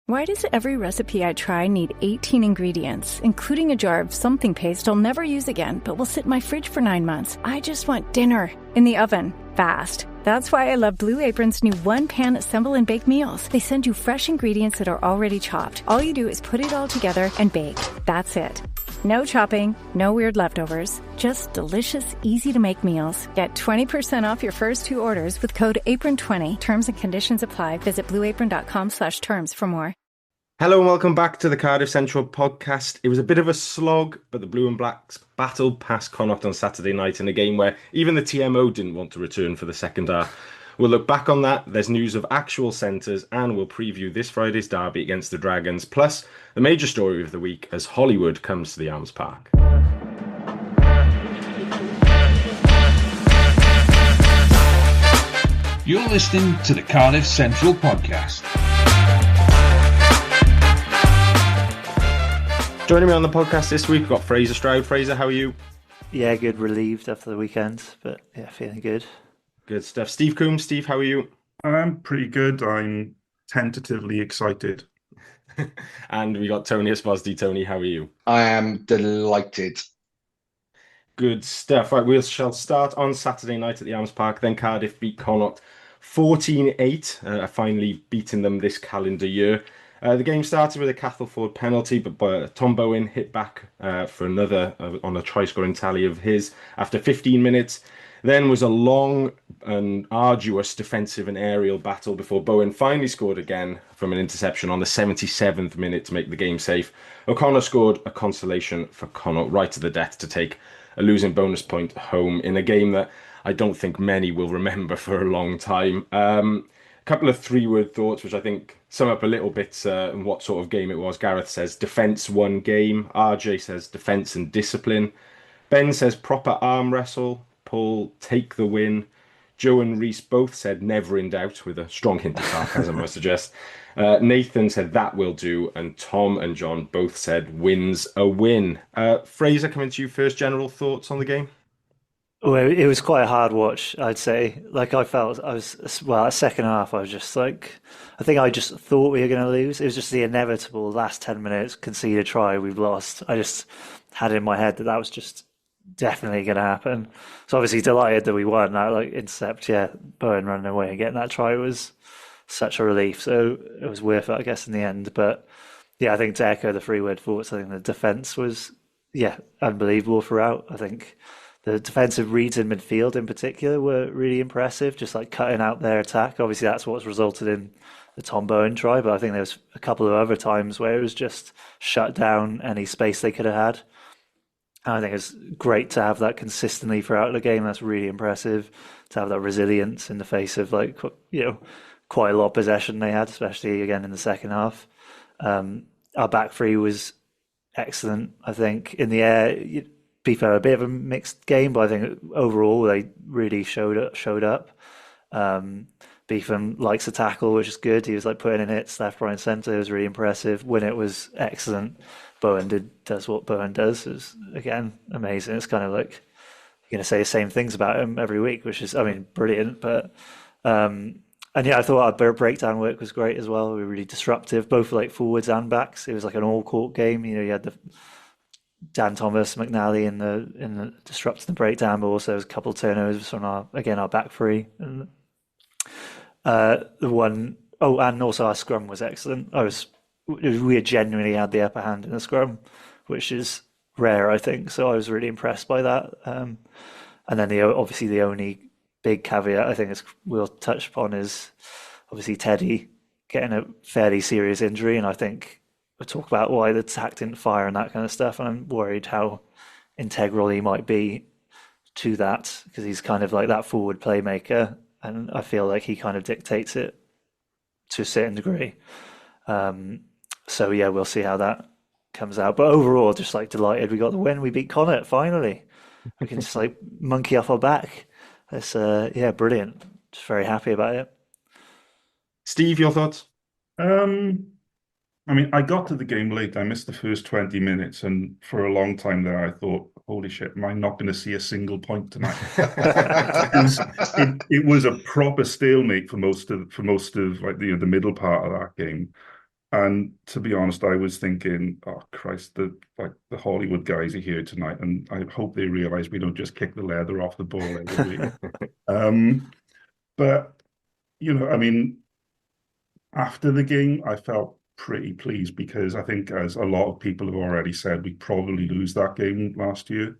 Why does every recipe I try need 18 ingredients, including a jar of something paste I'll never use again, but will sit in my fridge for 9 months? I just want dinner in the oven, fast. That's why I love Blue Apron's new one-pan assemble and bake meals. They send you fresh ingredients that are already chopped. All you do is put it all together and bake. That's it. No chopping, no weird leftovers, just delicious, easy-to-make meals. Get 20% off your first 2 orders with code APRON20. Terms and conditions apply. Visit blueapron.com/terms for more. Hello and welcome back to the Cardiff Central podcast. It was a bit of a slog, but the Blue and Blacks battled past Connacht on Saturday night in a game where even the TMO didn't want to return for the second half. We'll look back on that, there's news of actual centres, and we'll preview this Friday's derby against the Dragons, plus the major story of the week as Hollywood comes to the Arms Park. You're listening to the Cardiff Central podcast. Joining me on the podcast this week, we've got Fraser Stroud. Fraser, how are you? Yeah, good. Relieved after the weekend, but yeah, feeling good. Good stuff. Steve Coombs, Steve, how are you? I'm pretty good. I'm tentatively excited. And we got Tony Esposdi. Tony, how are you? I am delighted. Good stuff. Right, we shall start on Saturday night at the Arms Park. Then Cardiff beat Connacht 14-8, finally beating them this calendar year. The game started with a Castleford penalty, but Tom Bowen hit back for another on a try-scoring tally of his after 15 minutes. Then was a long and arduous defensive and aerial battle before Bowen finally scored again from an interception on the 77th minute to make the game safe. O'Connor scored a consolation for Connacht right to the death to take a losing bonus point home in a game that I don't think many will remember for a long time. Couple of 3-word thoughts, which I think sum up a little bit what sort of game it was. Gareth says defence won game. RJ says defence and discipline. Ben says proper arm wrestle. Paul take the win. Joe and Reese both said never in doubt, with a strong hint of sarcasm, I suggest. Nathan said that will do. And Tom and John both said wins a win. Fraser, coming to you first. General thoughts on the game? Well, it was quite a hard watch, I'd say. Like, that second half, I was just like, I think I just thought we were going to lose. It was just the inevitable last 10 minutes, concede a try, we've lost. I just had it in my head that was just definitely going to happen. So obviously delighted that we won. That intercept, Bowen running away and getting that try was such a relief. So it was worth it, I guess, in the end. But yeah, I think to echo the 3-word thoughts, I think the defence was, unbelievable throughout. I think the defensive reads in midfield in particular were really impressive, just like cutting out their attack. Obviously, that's what's resulted in the Tom Bowen try, but I think there was a couple of other times where it was just shut down any space they could have had. And I think it's great to have that consistently throughout the game. That's really impressive, to have that resilience in the face of quite a lot of possession they had, especially again in the second half. Our back three was excellent, I think. In the air, be fair, a bit of a mixed game, but I think overall they really showed up. Beetham likes to tackle, which is good. He was putting in hits left, right, and centre. It was really impressive. Winnett was excellent. Bowen does what Bowen does. It was again amazing. It's kind of like you're going to say the same things about him every week, which is, brilliant. But I thought our breakdown work was great as well. We were really disruptive, both forwards and backs. It was like an all-court game. You had the Dan Thomas, McNally in the disrupting the breakdown, but also there was a couple of turnovers from our back three. And and also our scrum was excellent. We had genuinely had the upper hand in the scrum, which is rare, I think. So I was really impressed by that. And then the only big caveat I think we'll touch upon is obviously Teddy getting a fairly serious injury, and I think we'll talk about why the attack didn't fire and that kind of stuff. And I'm worried how integral he might be to that, because he's kind of like that forward playmaker, and I feel like he kind of dictates it to a certain degree. So yeah, we'll see how that comes out. But overall, just delighted we got the win. We beat Connacht finally. We can just monkey off our back. It's brilliant. Just very happy about it. Steve, your thoughts? I got to the game late. I missed the first 20 minutes, and for a long time there, I thought, holy shit, am I not going to see a single point tonight? it was a proper stalemate for most of the middle part of that game. And to be honest, I was thinking, oh Christ, the Hollywood guys are here tonight, and I hope they realise we don't just kick the leather off the ball every week. But I mean, after the game, I felt pretty pleased because I think, as a lot of people have already said, we probably lose that game last year.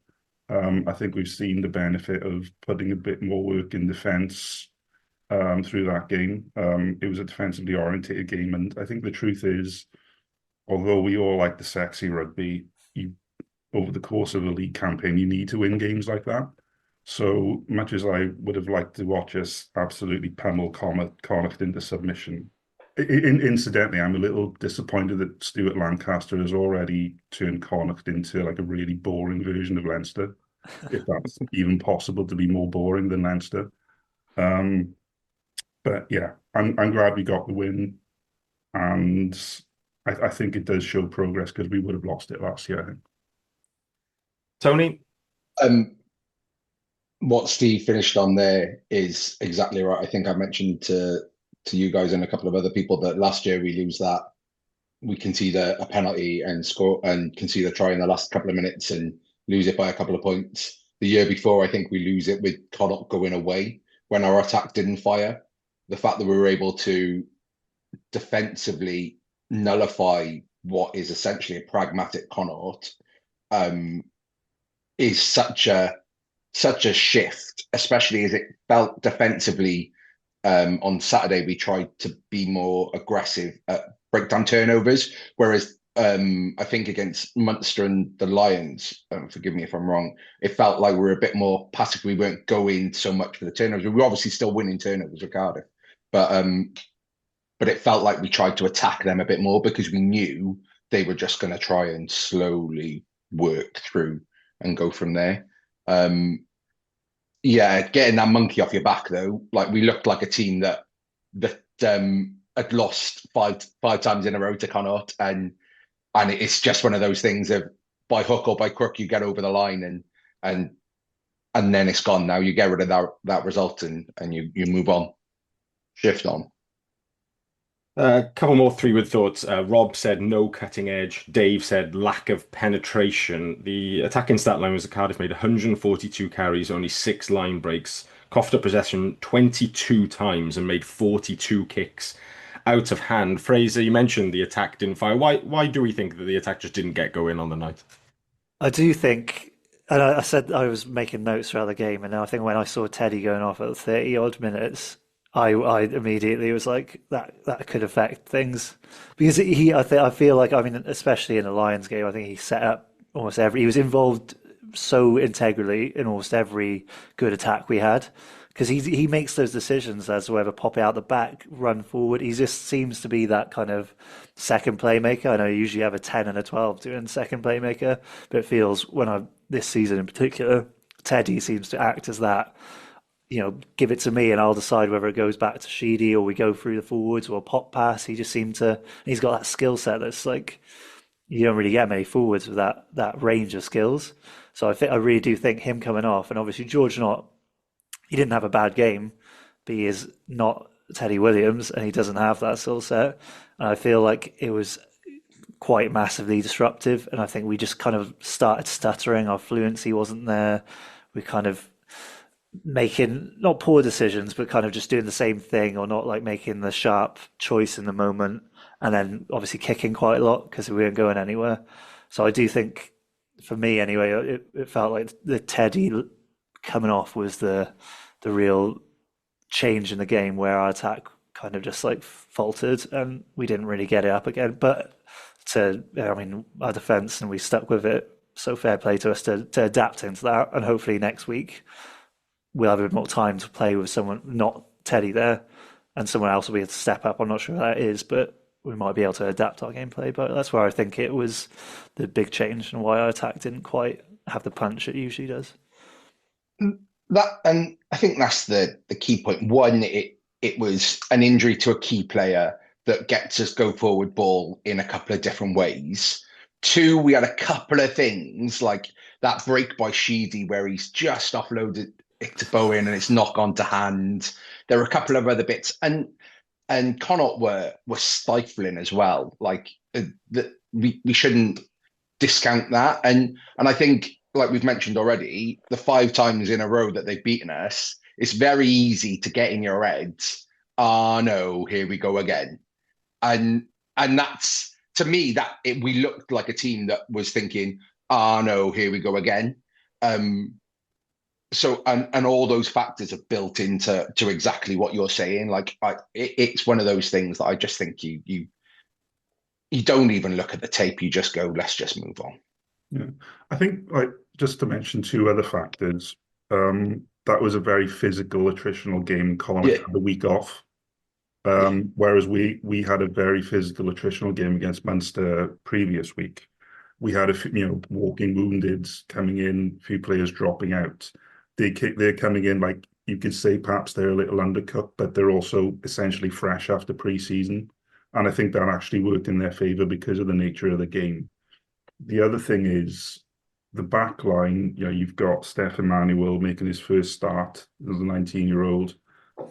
I think we've seen the benefit of putting a bit more work in defence through that game. It was a defensively orientated game, and I think the truth is, although we all like the sexy rugby, over the course of a league campaign, you need to win games like that. So much as I would have liked to watch us absolutely pummel Connacht into submission, incidentally, I'm a little disappointed that Stuart Lancaster has already turned Connacht into like a really boring version of Leinster, if that's even possible to be more boring than Leinster. But yeah, I'm glad we got the win, and I think it does show progress because we would have lost it last year, I think. Tony? What Steve finished on there is exactly right. I think I mentioned to you guys and a couple of other people that last year we lose that. We concede a penalty and score and concede a try in the last couple of minutes and lose it by a couple of points. The year before, I think we lose it with Connacht going away when our attack didn't fire. The fact that we were able to defensively nullify what is essentially a pragmatic Connacht is such a shift, especially as it felt defensively. On Saturday, we tried to be more aggressive at breakdown turnovers, whereas I think against Munster and the Lions, forgive me if I'm wrong, it felt like we were a bit more passive. We weren't going so much for the turnovers. We were obviously still winning turnovers with Cardiff, but it felt like we tried to attack them a bit more because we knew they were just going to try and slowly work through and go from there. Yeah, getting that monkey off your back though, like we looked like a team that had lost five times in a row to Connacht, and it's just one of those things of by hook or by crook you get over the line and then it's gone. Now you get rid of that result and you move on, shift on. A couple more three-word thoughts. Rob said no cutting edge. Dave said lack of penetration. The attacking stat line was that Cardiff made 142 carries, only 6 line breaks, coughed up possession 22 times and made 42 kicks out of hand. Fraser, you mentioned the attack didn't fire. Why do we think that the attack just didn't get going on the night? I do think, and I said I was making notes throughout the game, and I think when I saw Teddy going off at 30-odd minutes, I immediately was like that could affect things because I feel like, I mean, especially in the Lions game, I think he set up he was involved so integrally in almost every good attack we had because he makes those decisions as to whether pop out the back, run forward. He just seems to be that kind of second playmaker. I know you usually have a 10 and a 12 doing second playmaker, but it feels this season in particular, Teddy seems to act as that. Give it to me and I'll decide whether it goes back to Sheedy or we go through the forwards or a pop pass. He's got that skill set that's like, you don't really get many forwards with that range of skills. So I really do think him coming off, and obviously he didn't have a bad game, but he is not Teddy Williams and he doesn't have that skill set. And I feel like it was quite massively disruptive. And I think we just kind of started stuttering. Our fluency wasn't there. We kind of making not poor decisions, but kind of just doing the same thing or not like making the sharp choice in the moment, and then obviously kicking quite a lot because we weren't going anywhere. So I do think, for me anyway, it felt like the Teddy coming off was the real change in the game where our attack kind of just like faltered and we didn't really get it up again. But our defence, and we stuck with it. So fair play to us to adapt into that, and hopefully next week we'll have a bit more time to play with someone, not Teddy there, and someone else will be able to step up. I'm not sure who that is, but we might be able to adapt our gameplay. But that's where I think it was the big change and why our attack didn't quite have the punch it usually does. And I think that's the key point. One, it was an injury to a key player that gets us go forward ball in a couple of different ways. Two, we had a couple of things like that break by Sheedy where he's just offloaded it to Bowen and it's knock on to hand. There were a couple of other bits, and and Connacht were stifling as well. Like we shouldn't discount that. And I think, like we've mentioned already, the 5 times in a row that they've beaten us, it's very easy to get in your heads. Ah, no, here we go again. And that's, to me, we looked like a team that was thinking, ah, no, here we go again. So and all those factors are built into exactly what you're saying. Like it's one of those things that I just think you don't even look at the tape. You just go, let's just move on. Yeah, I think, like, just to mention 2 other factors. That was a very physical, attritional game. Connacht had the week off, whereas we had a very physical, attritional game against Munster previous week. We had walking wounded coming in, a few players dropping out. They're coming in, like, you could say perhaps they're a little undercooked, but they're also essentially fresh after pre-season. And I think that actually worked in their favour because of the nature of the game. The other thing is the back line. You've got Stefan Manuel making his first start as a 19-year-old.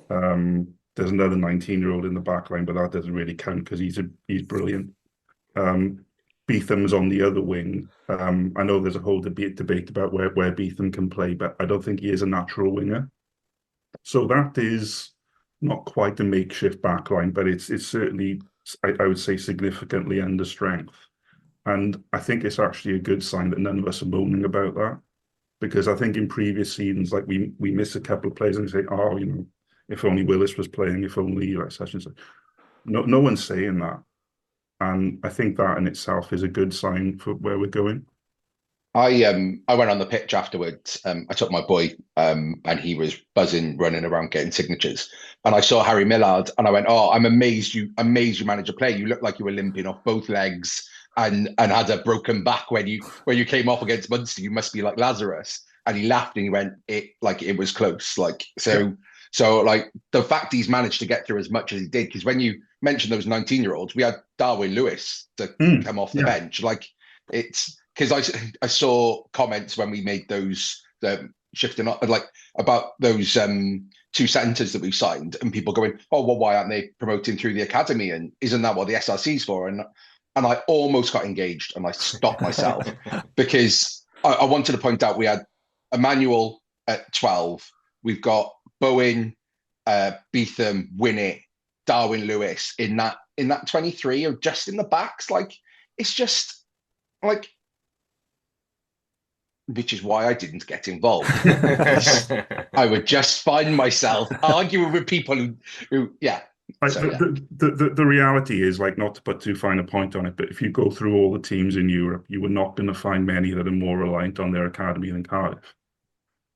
There's another 19-year-old in the back line, but that doesn't really count because he's brilliant. Beetham's on the other wing. I know there's a whole debate about where Beetham can play, but I don't think he is a natural winger. So that is not quite a makeshift backline, but it's certainly, I would say, significantly under strength. And I think it's actually a good sign that none of us are moaning about that, because I think in previous seasons, like, we miss a couple of players and say, oh, if only Willis was playing, if only such and such. No one's saying that. And I think that in itself is a good sign for where we're going. I went on the pitch afterwards. I took my boy, and he was buzzing, running around getting signatures. And I saw Harry Millard, and I went, "Oh, I'm amazed you managed to play. You looked like you were limping off both legs and had a broken back when you came off against Munster. You must be like Lazarus." And he laughed and he went, "It was close." Like so, like, the fact he's managed to get through as much as he did, because when you mentioned those 19-year-olds, we had Darwin Lewis to come off the bench. Like, it's because I saw comments when we made those shifting up, like, about those 2 centres that we signed, and people going, "Oh, well, why aren't they promoting through the academy? And isn't that what the SRC's for?" And I almost got engaged, and I stopped myself because I wanted to point out we had Emmanuel at 12. We've got Bowen, Beetham, Winnett, Darwin Lewis in that 23, or just in the backs. Like, it's just like, which is why I didn't get involved. I would just find myself arguing with people who yeah. The reality is, like, not to put too fine a point on it, but if you go through all the teams in Europe, you are not going to find many that are more reliant on their academy than Cardiff.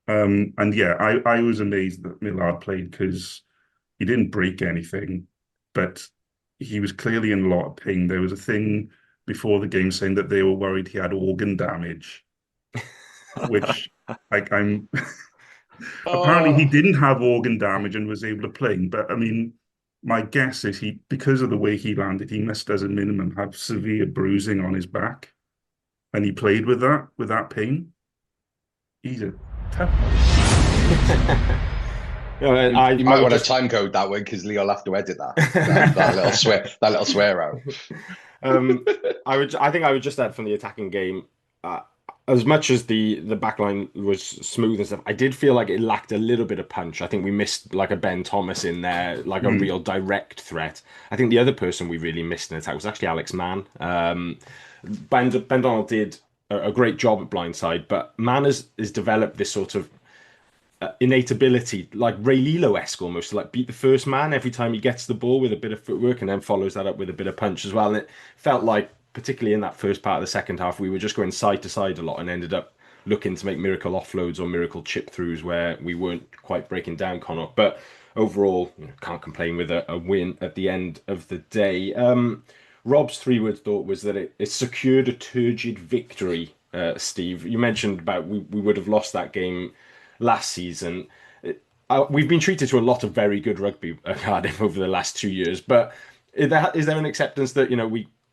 And yeah, I was amazed that Millard played, because he didn't break anything, but he was clearly in a lot of pain. There was a thing before the game saying that they were worried he had organ damage, which, like, apparently he didn't have organ damage and was able to play. But I mean, my guess is because of the way he landed, he must, as a minimum, have severe bruising on his back, and he played with that pain. He's a tough one. You might want to time code that one, because Lee will have to edit that little swear out. I think I would just add, from the attacking game, as much as the backline was smooth and stuff, I did feel like it lacked a little bit of punch. I think we missed, like, a Ben Thomas in there, like a real direct threat. I think the other person we really missed in attack was actually Alex Mann. Ben Donald did a great job at blindside, but Mann has developed this sort of innate ability, like Ray Lilo-esque almost, to, like, beat the first man every time he gets the ball with a bit of footwork, and then follows that up with a bit of punch as well. And it felt like, particularly in that first part of the second half, we were just going side to side a lot and ended up looking to make miracle offloads or miracle chip throughs where we weren't quite breaking down Connacht. But overall, can't complain with a win at the end of the day. Rob's 3-word thought was that it secured a turgid victory. Steve, you mentioned about we would have lost that game last season. We've been treated to a lot of very good rugby at Cardiff over the last 2 years, but is there an acceptance that,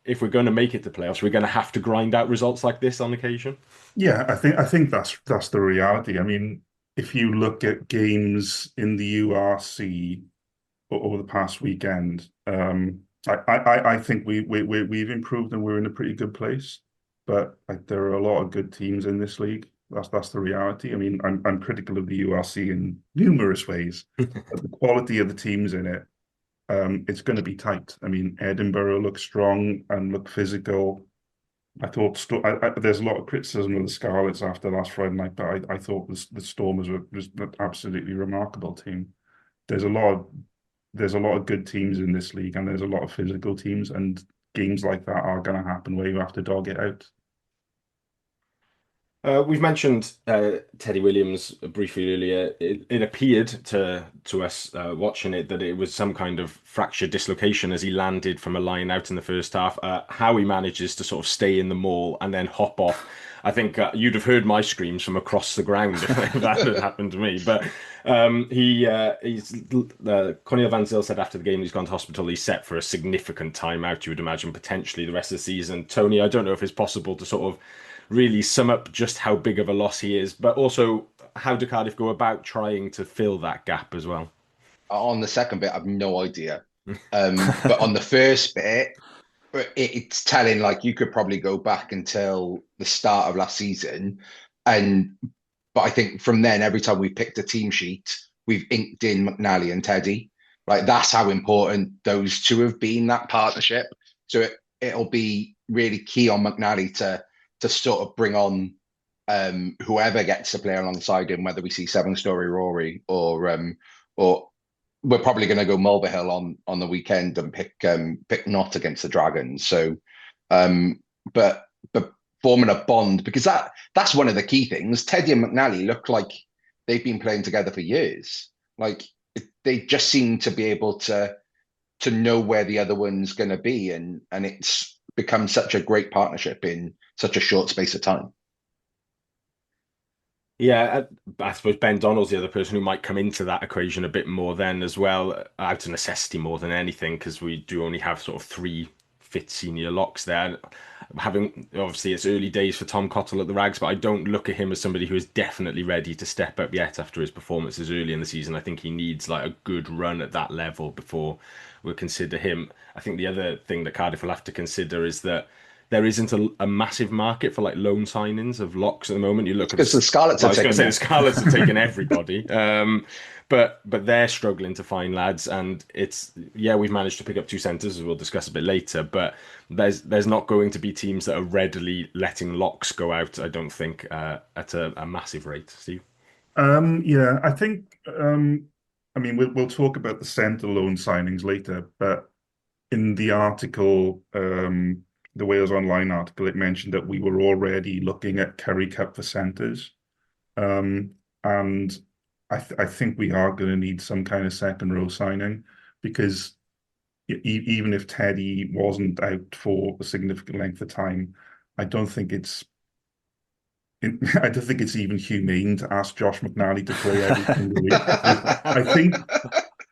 if we're going to make it to playoffs, we're going to have to grind out results like this on occasion? Yeah, I think that's the reality. I mean, if you look at games in the URC, over the past weekend. I think we've improved and we're in a pretty good place. But there are a lot of good teams in this league. That's the reality. I mean, I'm critical of the URC in numerous ways, but the quality of the teams in it, it's going to be tight. I mean, Edinburgh look strong and look physical. I thought there's a lot of criticism of the Scarlets after last Friday night, but I thought the Storm was an absolutely remarkable team. There's a lot of good teams in this league, and there's a lot of physical teams, and games like that are going to happen where you have to dog it out. We've mentioned Teddy Williams briefly earlier. It appeared to us watching it that it was some kind of fracture dislocation as he landed from a line out in the first half. How he manages to sort of stay in the maul and then hop off. I think you'd have heard my screams from across the ground if that had happened to me. But Cornel Van Zyl said after the game he's gone to hospital. He's set for a significant time out, you would imagine, potentially the rest of the season. Tony, I don't know if it's possible to sort of really sum up just how big of a loss he is, but also how do Cardiff go about trying to fill that gap as well? On the second bit, I've no idea. But on the first bit, it's telling, like, you could probably go back until the start of last season. But I think from then, every time we picked a team sheet, we've inked in McNally and Teddy. Like, that's how important those two have been, that partnership. So it'll be really key on McNally to sort of bring on whoever gets to play alongside him, whether we see Seven Story Rory or we're probably going to go Mulvihill on the weekend and pick Knott against the Dragons. So, but forming a bond, because that's one of the key things. Teddy and McNally look like they've been playing together for years. Like, they just seem to be able to know where the other one's going to be, and it's become such a great partnership in such a short space of time. Yeah, I suppose Ben Donnell's the other person who might come into that equation a bit more then as well, out of necessity more than anything, because we do only have sort of 3 fit senior locks there. Obviously it's early days for Tom Cottle at the Rags, but I don't look at him as somebody who is definitely ready to step up yet after his performances early in the season. I think he needs like a good run at that level before we'll consider him. I think the other thing that Cardiff will have to consider is that there isn't a massive market for like loan signings of locks at the moment. You look at because the Scarlets are taking the Scarlets are taking everybody. But they're struggling to find lads, and we've managed to pick up 2 centres, as we'll discuss a bit later. But there's not going to be teams that are readily letting locks go out, I don't think, at a massive rate. Steve? Yeah, I think. I mean, we'll talk about the centre loan signings later, but in the article, the Wales Online article, it mentioned that we were already looking at Currie Cup for centres, and I think we are going to need some kind of second row signing, because even if Teddy wasn't out for a significant length of time, I don't think it's even humane to ask Josh McNally to play every single week. I think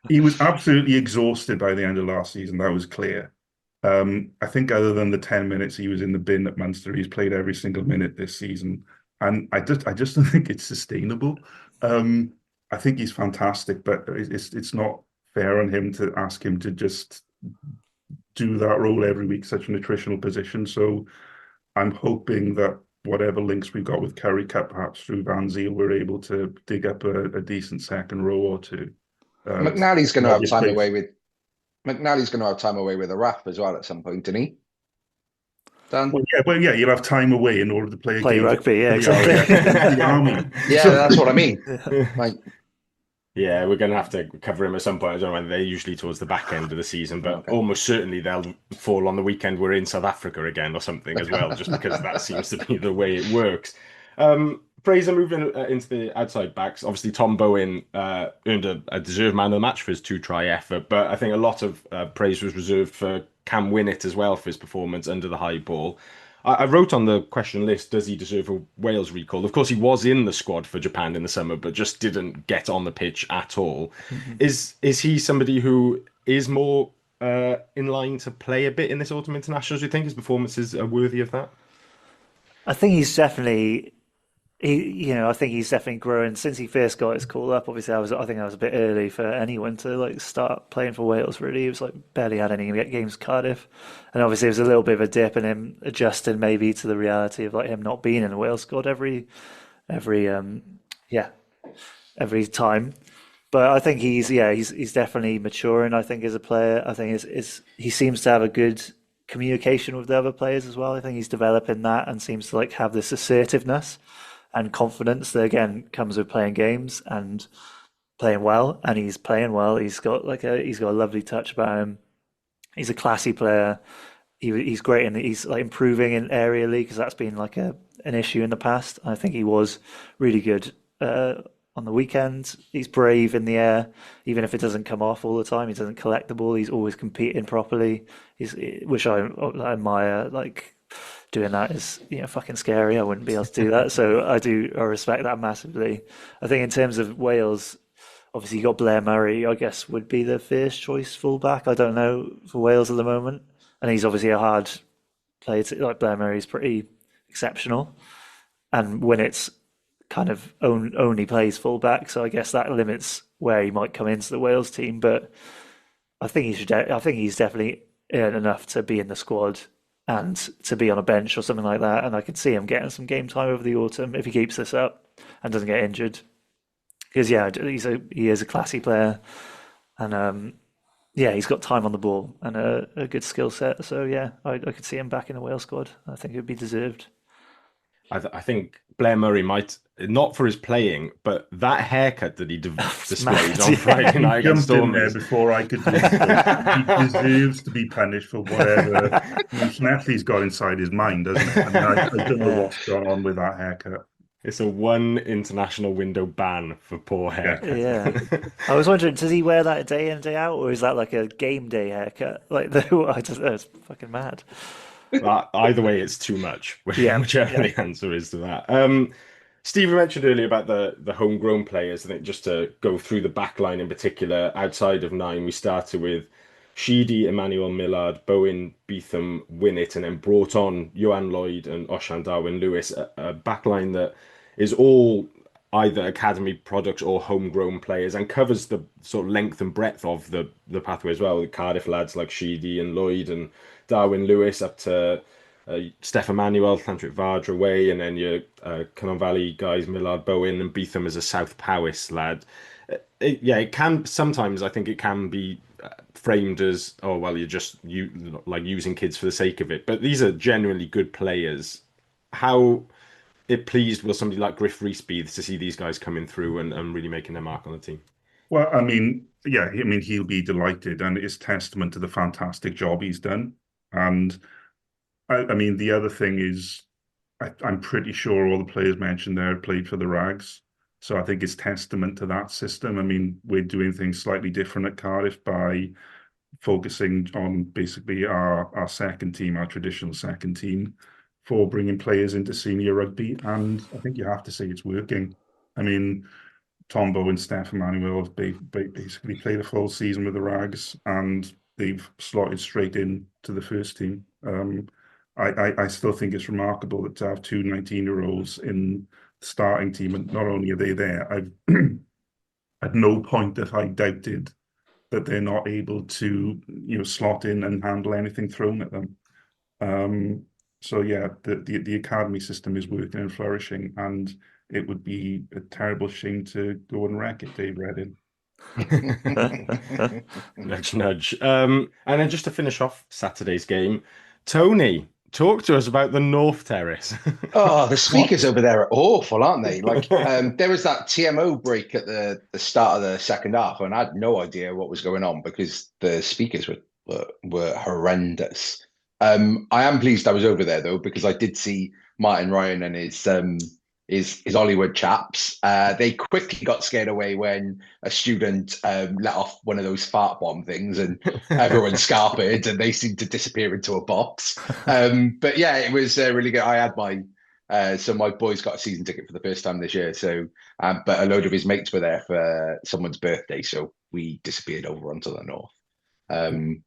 he was absolutely exhausted by the end of last season. That was clear. I think other than the 10 minutes he was in the bin at Munster, he's played every single minute this season, and I just don't think it's sustainable. I think he's fantastic, but it's not fair on him to ask him to just do that role every week, such an attritional position. So I'm hoping that whatever links we've got with Currie Cup, perhaps through Van Zyl, we're able to dig up a decent second row or two. McNally's going to have time away with a RAF as well at some point, isn't he? Dan? Well, yeah, you'll have time away in order to play rugby. Yeah, exactly. The army. Yeah, that's what I mean. Like, yeah, we're going to have to cover him at some point. I don't know whether they're usually towards the back end of the season, but almost certainly they'll fall on the weekend we're in South Africa again or something as well, just because that seems to be the way it works. Fraser moving into the outside backs. Obviously, Tom Bowen earned a deserved man of the match for his 2-try effort, but I think a lot of praise was reserved for Cam Winnett as well for his performance under the high ball. I wrote on the question list, does he deserve a Wales recall? Of course, he was in the squad for Japan in the summer, but just didn't get on the pitch at all. Mm-hmm. Is he somebody who is more in line to play a bit in this autumn internationals? Do you think his performances are worthy of that? I think he's definitely I think he's definitely growing since he first got his call up. Obviously, I think I was a bit early for anyone to like start playing for Wales. Really, he was like barely had any games with Cardiff, and obviously there was a little bit of a dip in him adjusting maybe to the reality of like him not being in the Wales squad every yeah every time. But I think he's definitely maturing. I think as a player, I think he seems to have a good communication with the other players as well. I think he's developing that and seems to like have this assertiveness and confidence that again comes with playing games and playing well. And he's playing well. He's got a lovely touch about him. He's a classy player. He's great and he's like improving in aerially because that's been like an issue in the past. I think he was really good on the weekend. He's brave in the air, even if it doesn't come off all the time. He doesn't collect the ball. He's always competing properly. Which I admire. Like doing that is fucking scary. I wouldn't be able to do that. So I respect that massively. I think in terms of Wales, obviously you got Blair Murray. I guess would be the first choice fullback. I don't know for Wales at the moment, and he's obviously a hard player. Like Blair Murray's pretty exceptional, and when it's kind of only plays fullback, so I guess that limits where he might come into the Wales team. But I think he's definitely earned enough to be in the squad and to be on a bench or something like that. And I could see him getting some game time over the autumn if he keeps this up and doesn't get injured. Because he is a classy player, and he's got time on the ball and a good skill set. So yeah, I could see him back in the Wales squad. I think it would be deserved. I think Blair Murray might, not for his playing, but that haircut that he displayed on Friday night against Stormers. Before I could do it. He deserves to be punished for whatever he's got inside his mind, doesn't it? I mean, I don't know what's going on with that haircut. It's a one international window ban for poor haircut. Yeah. I was wondering, does he wear that day in, day out, or is that like a game day haircut? Like, I just know, it's fucking mad. Either way, it's too much. Whichever the answer is to that. Steve, you mentioned earlier about the homegrown players. I think just to go through the back line in particular, outside of 9, we started with Sheedy, Emmanuel Millard, Bowen, Beetham, Winnett, and then brought on Johan Lloyd and Oshan Darwin-Lewis, a back line that is all either academy products or homegrown players and covers the sort of length and breadth of the pathway as well. The Cardiff lads like Sheedy and Lloyd and Darwin-Lewis up to Stefan Manuel, Llantric Vardra way, and then your Cynon Valley guys, Millard, Bowen, and Beetham as a South Powys lad. It can sometimes, I think it can be framed as, oh well, you're just like using kids for the sake of it. But these are genuinely good players. How it pleased will somebody like Griff Rhys be to see these guys coming through and really making their mark on the team? Well, I mean, he'll be delighted, and it's testament to the fantastic job he's done. And I mean, the other thing is, I'm pretty sure all the players mentioned there played for the Rags. So I think it's testament to that system. I mean, we're doing things slightly different at Cardiff by focusing on basically our second team, our traditional second team, for bringing players into senior rugby. And I think you have to say it's working. I mean, Tom Bowen and Steph Emmanuel have basically played a full season with the Rags, and they've slotted straight in to the first team. I still think it's remarkable that to have two 19-year-olds in the starting team, and not only are they there, I've at no point have I doubted that they're not able to slot in and handle anything thrown at them. So yeah, the academy system is working and flourishing, and it would be a terrible shame to go and wreck it, Dave Redding. Nudge, nudge. And then just to finish off Saturday's game, Tony, talk to us about the North Terrace. Oh, the speakers over there are awful, aren't they? Like, there was that TMO break at the start of the second half, and I had no idea what was going on because the speakers were horrendous. I am pleased I was over there though, because I did see Martin Ryan and his Hollywood chaps. They quickly got scared away when a student let off one of those fart bomb things, and everyone scarpered, and they seemed to disappear into a box. But yeah, it was really good. I had my boys got a season ticket for the first time this year. So, but a load of his mates were there for someone's birthday, so we disappeared over onto the north.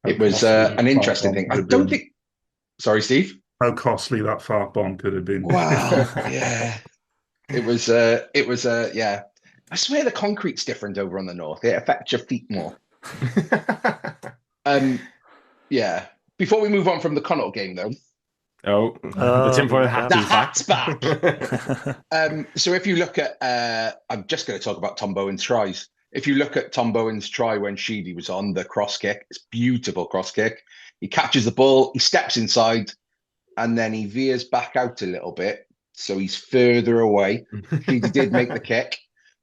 It was an interesting thing. I don't think. Sorry, Steve. How costly that fart bomb could have been. Wow. Yeah. Yeah. I swear the concrete's different over on the north. It affects your feet more. Yeah. Before we move on from the Connacht game, though. The tinfoil hat The is hat's back. back. So if you look at, I'm just going to talk about Tom Bowen's tries. If you look at Tom Bowen's try when Sheedy was on, the cross kick, it's beautiful cross kick. He catches the ball, he steps inside, and then he veers back out a little bit. So he's further away. Sheedy did make the kick.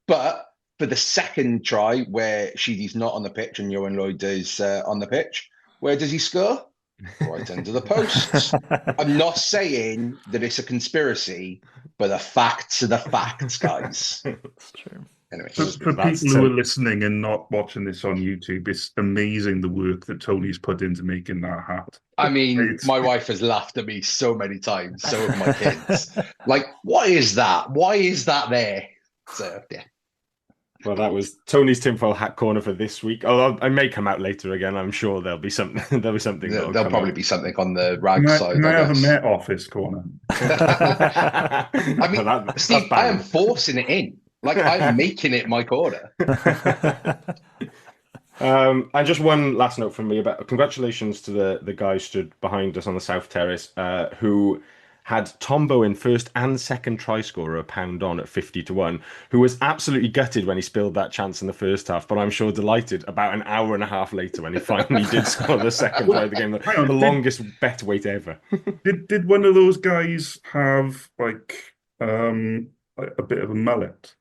But for the second try, where Sheedy's not on the pitch and Johan Lloyd is on the pitch, where does he score? Right under the posts. I'm not saying that it's a conspiracy, but the facts are the facts, guys. That's true. Anyway, For people who are listening and not watching this on YouTube, it's amazing the work that Tony's put into making that hat. I mean, my wife has laughed at me so many times, so have my kids. Like, what is that? Why is that there? So, yeah. Well, that was Tony's tinfoil hat corner for this week. Although I may come out later again. I'm sure there'll be something. There'll probably be something on the rag side. Can I have a Met Office corner? I mean, Steve, I am forcing it in. Like, I'm making it my corner. And just one last note from me about congratulations to the guy stood behind us on the South Terrace, who had Tom Bowen first and second try scorer a pound on at 50-1, who was absolutely gutted when he spilled that chance in the first half, but I'm sure delighted about an hour and a half later when he finally did score the second try of the game, the longest bet wait ever. Did one of those guys have like a bit of a mullet?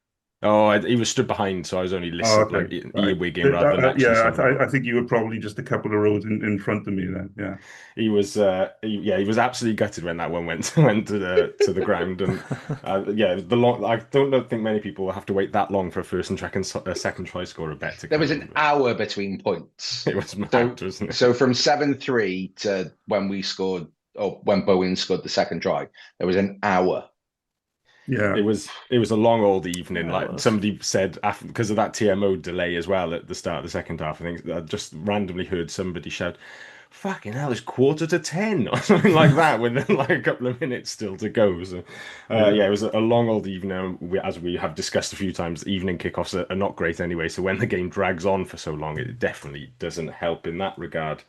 Oh, he was stood behind, so I was only listening, earwigging rather than actually. I think you were probably just a couple of rows in front of me then. Yeah, he was. He was absolutely gutted when that one went to the ground, and I don't think many people will have to wait that long for a first and second try scorer bet. There was an hour between points. It was mad, wasn't it? So from 7-3 to when we scored, or when Bowen scored the second try, there was an hour. Yeah, it was a long old evening. Like somebody said, because of that TMO delay as well at the start of the second half. I think I just randomly heard somebody shout, "Fucking hell, it's 9:45" or something like that, with like a couple of minutes still to go. So, it was a long old evening. As we have discussed a few times, evening kickoffs are not great anyway. So when the game drags on for so long, it definitely doesn't help in that regard.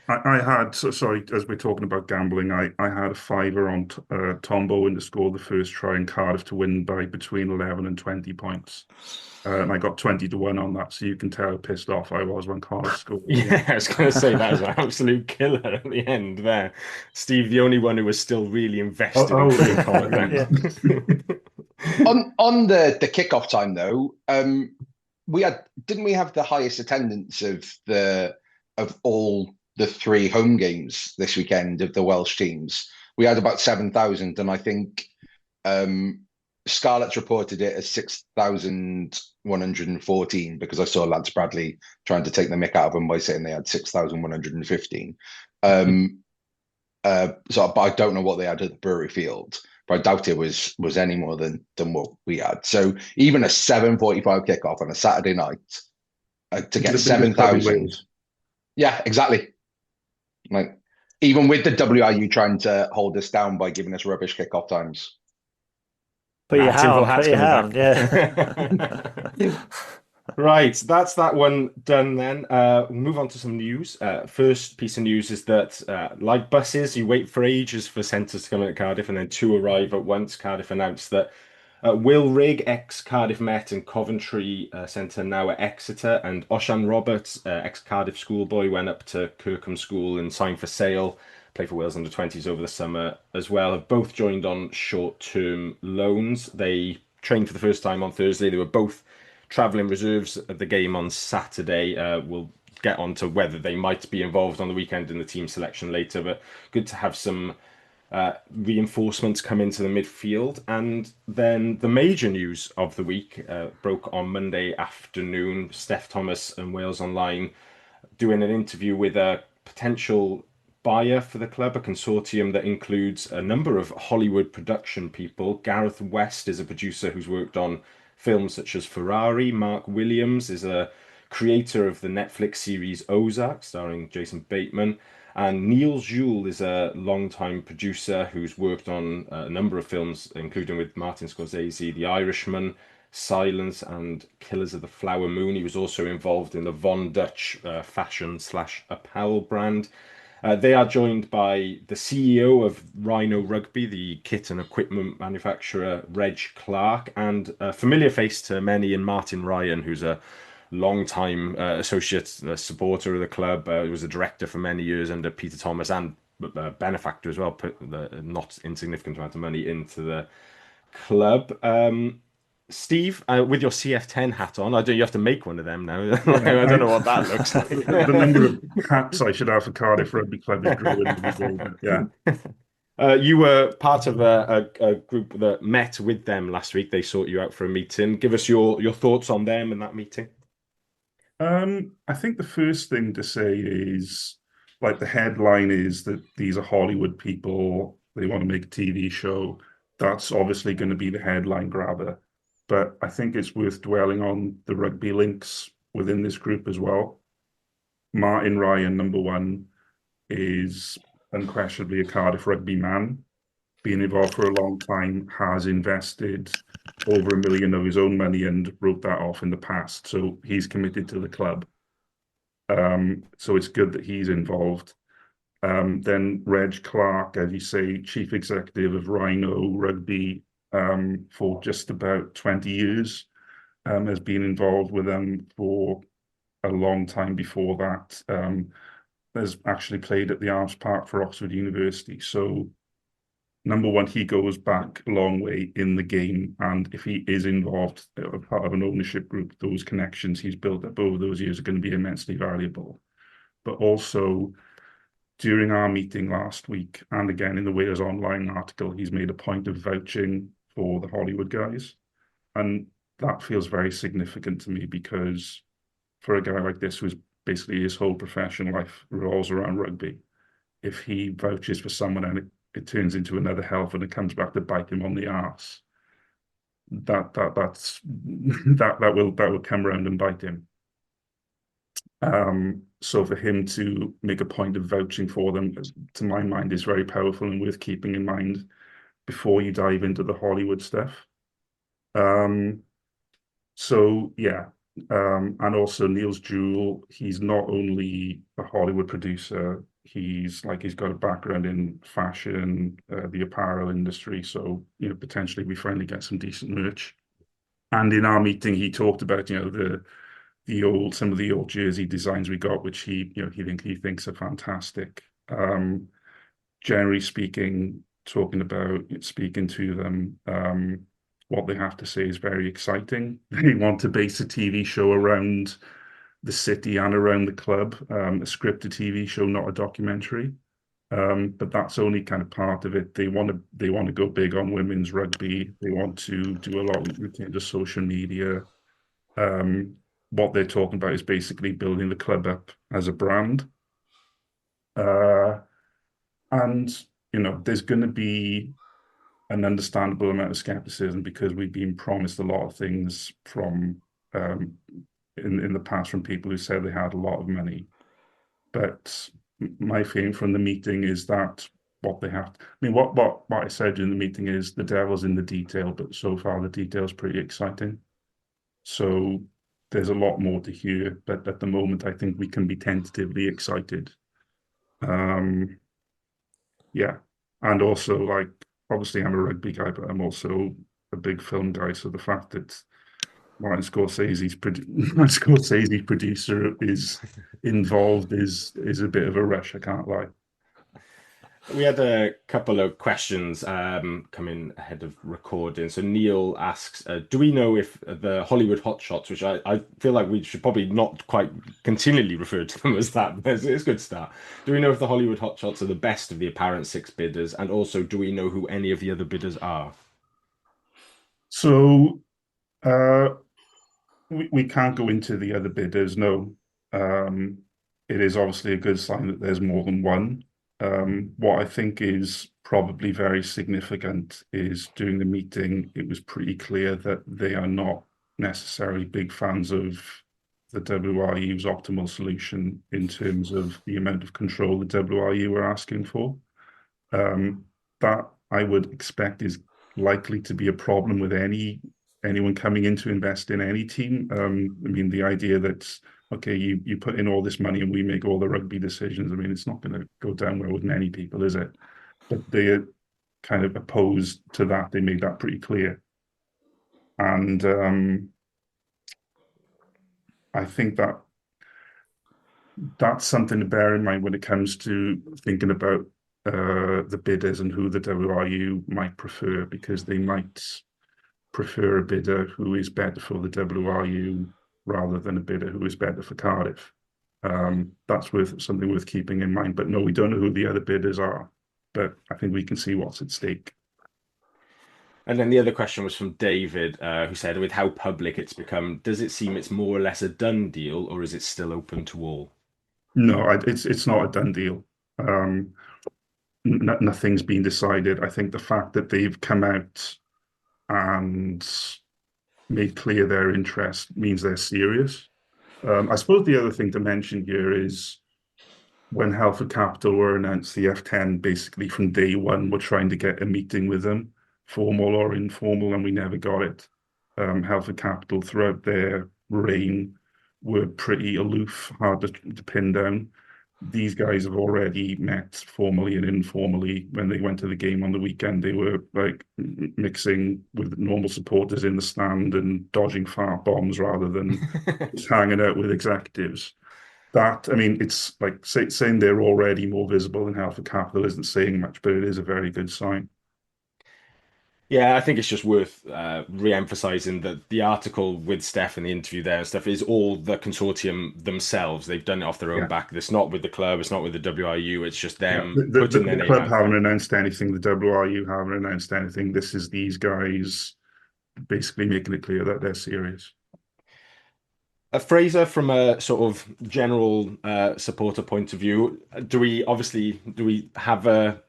I had, sorry, as we're talking about gambling, I had a fiver on Tom Bowen to score the first try in Cardiff to win by between 11 and 20 points. And I got 20-1 on that, so you can tell how pissed off I was when Cardiff scored. Yeah, I was going to say that was an absolute killer at the end there. Steve, the only one who was still really invested in Connacht. On the kickoff time, though, didn't we have the highest attendance of all the 3 home games this weekend of the Welsh teams? We had about 7,000, and I think Scarlett's reported it as 6,114 because I saw Lance Bradley trying to take the mick out of them by saying they had 6,115. But I don't know what they had at the Brewery Field, but I doubt it was any more than what we had. So even a 7:45 kickoff on a Saturday night to get 7,000. Yeah, exactly. Like, even with the WRU trying to hold us down by giving us rubbish kickoff times. Put your hand, yeah. Right, that's that one done then. We'll move on to some news. First piece of news is that, like buses, you wait for ages for centres to come in at Cardiff, and then 2 arrive at once. Cardiff announced that Will Rigg, ex-Cardiff Met and Coventry centre, now at Exeter, and Oshan Roberts, ex-Cardiff schoolboy, went up to Kirkham School and signed for sale, play for Wales under-20s over the summer as well, have both joined on short-term loans. They trained for the first time on Thursday. They were both travelling reserves at the game on Saturday. We'll get on to whether they might be involved on the weekend in the team selection later, but good to have some reinforcements come into the midfield. And then the major news of the week broke on Monday afternoon. Steph Thomas and Wales Online doing an interview with a potential buyer for the club, a consortium that includes a number of Hollywood production people. Gareth West is a producer who's worked on films such as Ferrari. Mark Williams is a creator of the Netflix series Ozark, starring Jason Bateman. And Neil Juul is a long-time producer who's worked on a number of films, including with Martin Scorsese, The Irishman, Silence, and Killers of the Flower Moon. He was also involved in the Von Dutch fashion/apparel brand. They are joined by the CEO of Rhino Rugby, the kit and equipment manufacturer, Reg Clark, and a familiar face to many in Martin Ryan, who's a long-time associate supporter of the club. He was a director for many years under Peter Thomas and benefactor as well, put the not insignificant amount of money into the club. Steve, with your CF10 hat on, you have to make one of them now. Yeah, I don't know what that looks like. The number of hats I should have for Cardiff Rugby Club is growing every day, but yeah. You were part of a group that met with them last week. They sought you out for a meeting. Give us your thoughts on them and that meeting. I think the first thing to say is, like, the headline is that these are Hollywood people. They want to make a TV show. That's obviously going to be the headline grabber. But I think it's worth dwelling on the rugby links within this group as well. Martin Ryan, number one, is unquestionably a Cardiff Rugby man. Been involved for a long time, has invested over $1 million of his own money and wrote that off in the past. So he's committed to the club. So it's good that he's involved. Then Reg Clark, as you say, chief executive of Rhino Rugby for just about 20 years, has been involved with them for a long time before that. Has actually played at the Arms Park for Oxford University. So number one, he goes back a long way in the game. And if he is involved, part of an ownership group, those connections he's built up over those years are going to be immensely valuable. But also, during our meeting last week, and again in the Wales Online article, he's made a point of vouching for the Hollywood guys. And that feels very significant to me, because for a guy like this, who's basically his whole professional life revolves around rugby, if he vouches for someone and it turns into another health and it comes back to bite him on the arse, that will come around and bite him. So for him to make a point of vouching for them, to my mind, is very powerful and worth keeping in mind before you dive into the Hollywood stuff. So yeah, and also Neil Juul, he's not only a Hollywood producer, he's got a background in fashion, the apparel industry. So, potentially we finally get some decent merch. And in our meeting, he talked about, some of the old jersey designs we got, which he thinks are fantastic. Generally speaking, speaking to them, what they have to say is very exciting. They want to base a TV show around the city and around the club, a scripted TV show, not a documentary. But that's only kind of part of it. They want to go big on women's rugby. They want to do a lot in terms of social media. What they're talking about is basically building the club up as a brand. And there's going to be an understandable amount of skepticism, because we've been promised a lot of things from in the past from people who said they had a lot of money. But my feeling from the meeting is that what they have, what I said during the meeting is the devil's in the detail, but so far the detail's pretty exciting. So there's a lot more to hear, but at the moment I think we can be tentatively excited. Yeah, and also, obviously I'm a rugby guy, but I'm also a big film guy. So the fact that Martin Scorsese's producer is involved is a bit of a rush, I can't lie. We had a couple of questions come in ahead of recording. So Neil asks, do we know if the Hollywood hotshots, which I feel like we should probably not quite continually refer to them as that, but it's a good start. Do we know if the Hollywood hotshots are the best of the apparent 6 bidders? And also, do we know who any of the other bidders are? So we can't go into the other bidders, no. It is obviously a good sign that there's more than one. What I think is probably very significant is during the meeting, it was pretty clear that they are not necessarily big fans of the WRU's optimal solution in terms of the amount of control the WRU are asking for. That I would expect is likely to be a problem with anyone coming in to invest in any team. I mean, the idea that, okay, you put in all this money and we make all the rugby decisions, I mean, it's not going to go down well with many people, is it? But they're kind of opposed to that. They made that pretty clear. And I think that's something to bear in mind when it comes to thinking about the bidders and who the WRU might prefer, because they might prefer a bidder who is better for the WRU rather than a bidder who is better for Cardiff. That's something worth keeping in mind. But no, we don't know who the other bidders are, but I think we can see what's at stake. And then the other question was from David, who said, with how public it's become, does it seem it's more or less a done deal, or is it still open to all? No, it's not a done deal. Nothing's been decided. I think the fact that they've come out and made clear their interest means they're serious. I suppose the other thing to mention here is when Halford Capital were announced, the F10 basically from day one were trying to get a meeting with them, formal or informal, and we never got it. Halford Capital throughout their reign were pretty aloof, hard to pin down. These guys have already met formally and informally. When they went to the game on the weekend, they were like mixing with normal supporters in the stand and dodging fart bombs rather than just hanging out with executives. That, I mean, it's like saying they're already more visible than Halford Capital isn't saying much, but it is a very good sign. Yeah, I think it's just worth re-emphasizing that the article with Steph and the interview there and stuff is all the consortium themselves. They've done it off their own back. It's not with the club. It's not with the WRU. It's just them putting their name out. The club haven't announced anything. The WRU haven't announced anything. This is these guys basically making it clear that they're serious. Fraser, from a sort of general supporter point of view, do we have a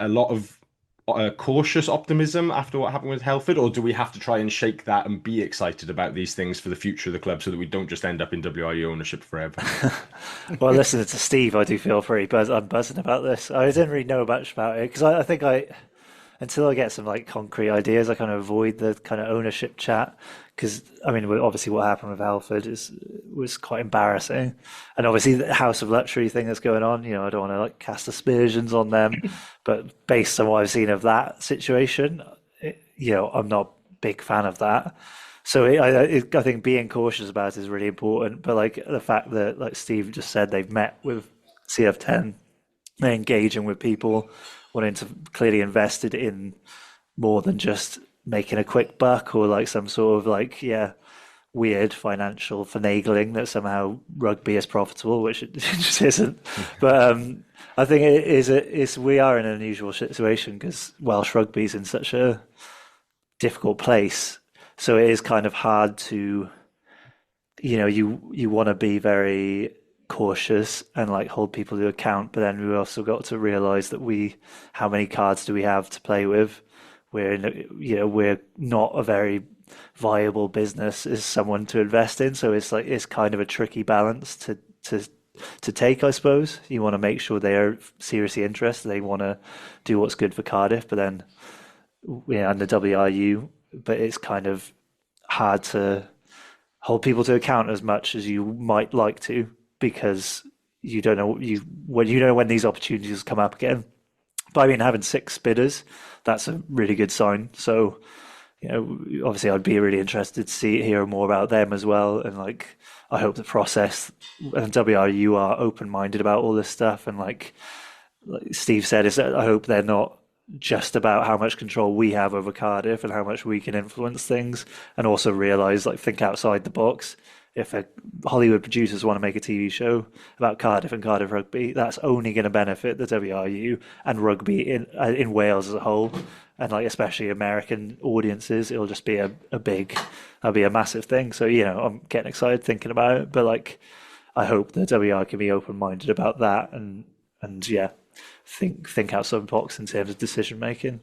lot of cautious optimism after what happened with Helford, or do we have to try and shake that and be excited about these things for the future of the club so that we don't just end up in WRU ownership forever? Well, listening to Steve, I do feel I'm buzzing about this. I didn't really know much about it because I think until I get some like concrete ideas, I kind of avoid the kind of ownership chat because I mean, obviously, what happened with Halford was quite embarrassing, and obviously the House of Luxury thing that's going on. You know, I don't want to like cast aspersions on them, but based on what I've seen of that situation, I'm not a big fan of that. So I think being cautious about it is really important. But like the fact that, like Steve just said, they've met with CF10, they're engaging with people, wanting to clearly invested in more than just making a quick buck or like some sort of like weird financial finagling that somehow rugby is profitable, which it just isn't. But I think we are in an unusual situation because Welsh rugby is in such a difficult place, so it is kind of hard to, you want to be very cautious and like hold people to account, but then we also got to realize that how many cards do we have to play with? We're not a very viable business as someone to invest in, so it's kind of a tricky balance to take, I suppose. You want to make sure they are seriously interested, they want to do what's good for Cardiff, but then and the WRU, but it's kind of hard to hold people to account as much as you might like to, because you don't know when these opportunities come up again. But I mean, having 6 bidders, that's a really good sign. So, obviously, I'd be really interested to hear more about them as well. And like, I hope the process and WRU are open-minded about all this stuff. And like Steve said, I hope they're not just about how much control we have over Cardiff and how much we can influence things, and also realize, like, think outside the box. If Hollywood producers want to make a TV show about Cardiff and Cardiff rugby, that's only going to benefit the WRU and rugby in Wales as a whole, and like especially American audiences. It'll just be that'll be a massive thing. So I'm getting excited thinking about it. But like, I hope the WR can be open minded about that and think outside the box in terms of decision making.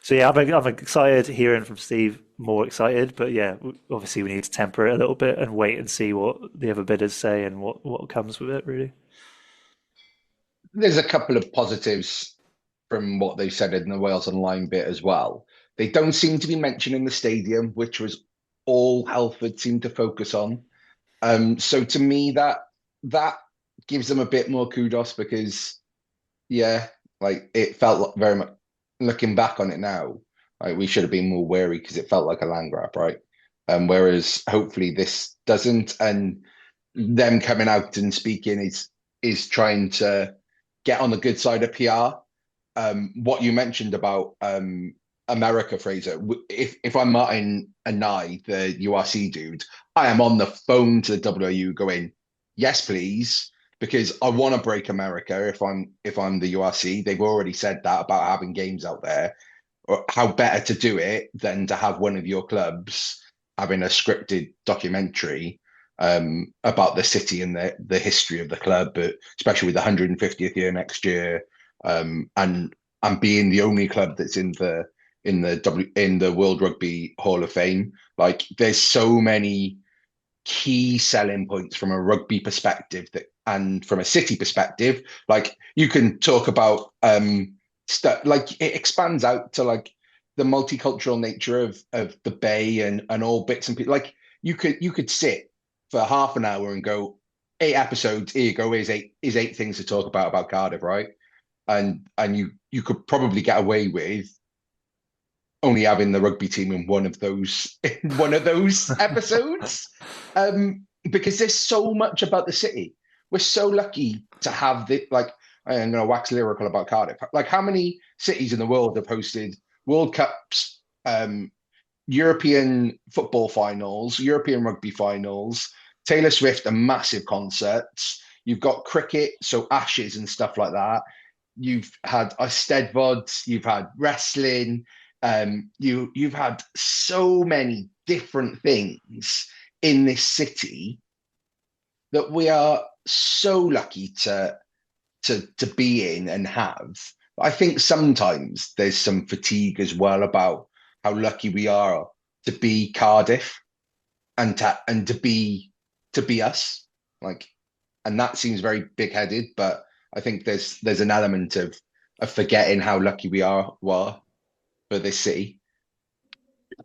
So yeah, I'm excited hearing from Steve. More excited, but yeah, obviously we need to temper it a little bit and wait and see what the other bidders say and what comes with it. Really, There's a couple of positives from what they said in the Wales Online bit as well. They don't seem to be mentioning the stadium, which was all Halford seemed to focus on. So to me, that gives them a bit more kudos because, yeah, like it felt very much looking back on it now, like we should have been more wary because it felt like a land grab, right? Whereas hopefully this doesn't, and them coming out and speaking is trying to get on the good side of PR. What you mentioned about America, Fraser, if I'm Martin and the URC dude, I am on the phone to the WRU going, yes, please, because I want to break America if I'm the URC. They've already said that about having games out there. Or how better to do it than to have one of your clubs having a scripted documentary about the city and the history of the club, but especially with the 150th year next year, and being the only club that's in the World Rugby Hall of Fame. Like, there's so many key selling points from a rugby perspective and from a city perspective. Like, you can talk about stuff like it expands out to like the multicultural nature of the bay and all bits and pieces. Like, you could sit for half an hour and go 8 episodes. Here you go. Is eight things to talk about Cardiff, right? And you could probably get away with only having the rugby team in one of those episodes, because there's so much about the city. We're so lucky to have the like. I'm going to wax lyrical about Cardiff. Like, how many cities in the world have hosted World Cups, European football finals, European rugby finals, Taylor Swift and massive concerts. You've got cricket, so Ashes and stuff like that. You've had Eisteddfods, you've had wrestling, you've had so many different things in this city that we are so lucky to be in and have. I think sometimes there's some fatigue as well about how lucky we are to be Cardiff and to be us. Like, and that seems very big-headed, but I think there's an element of forgetting how lucky we are for this city.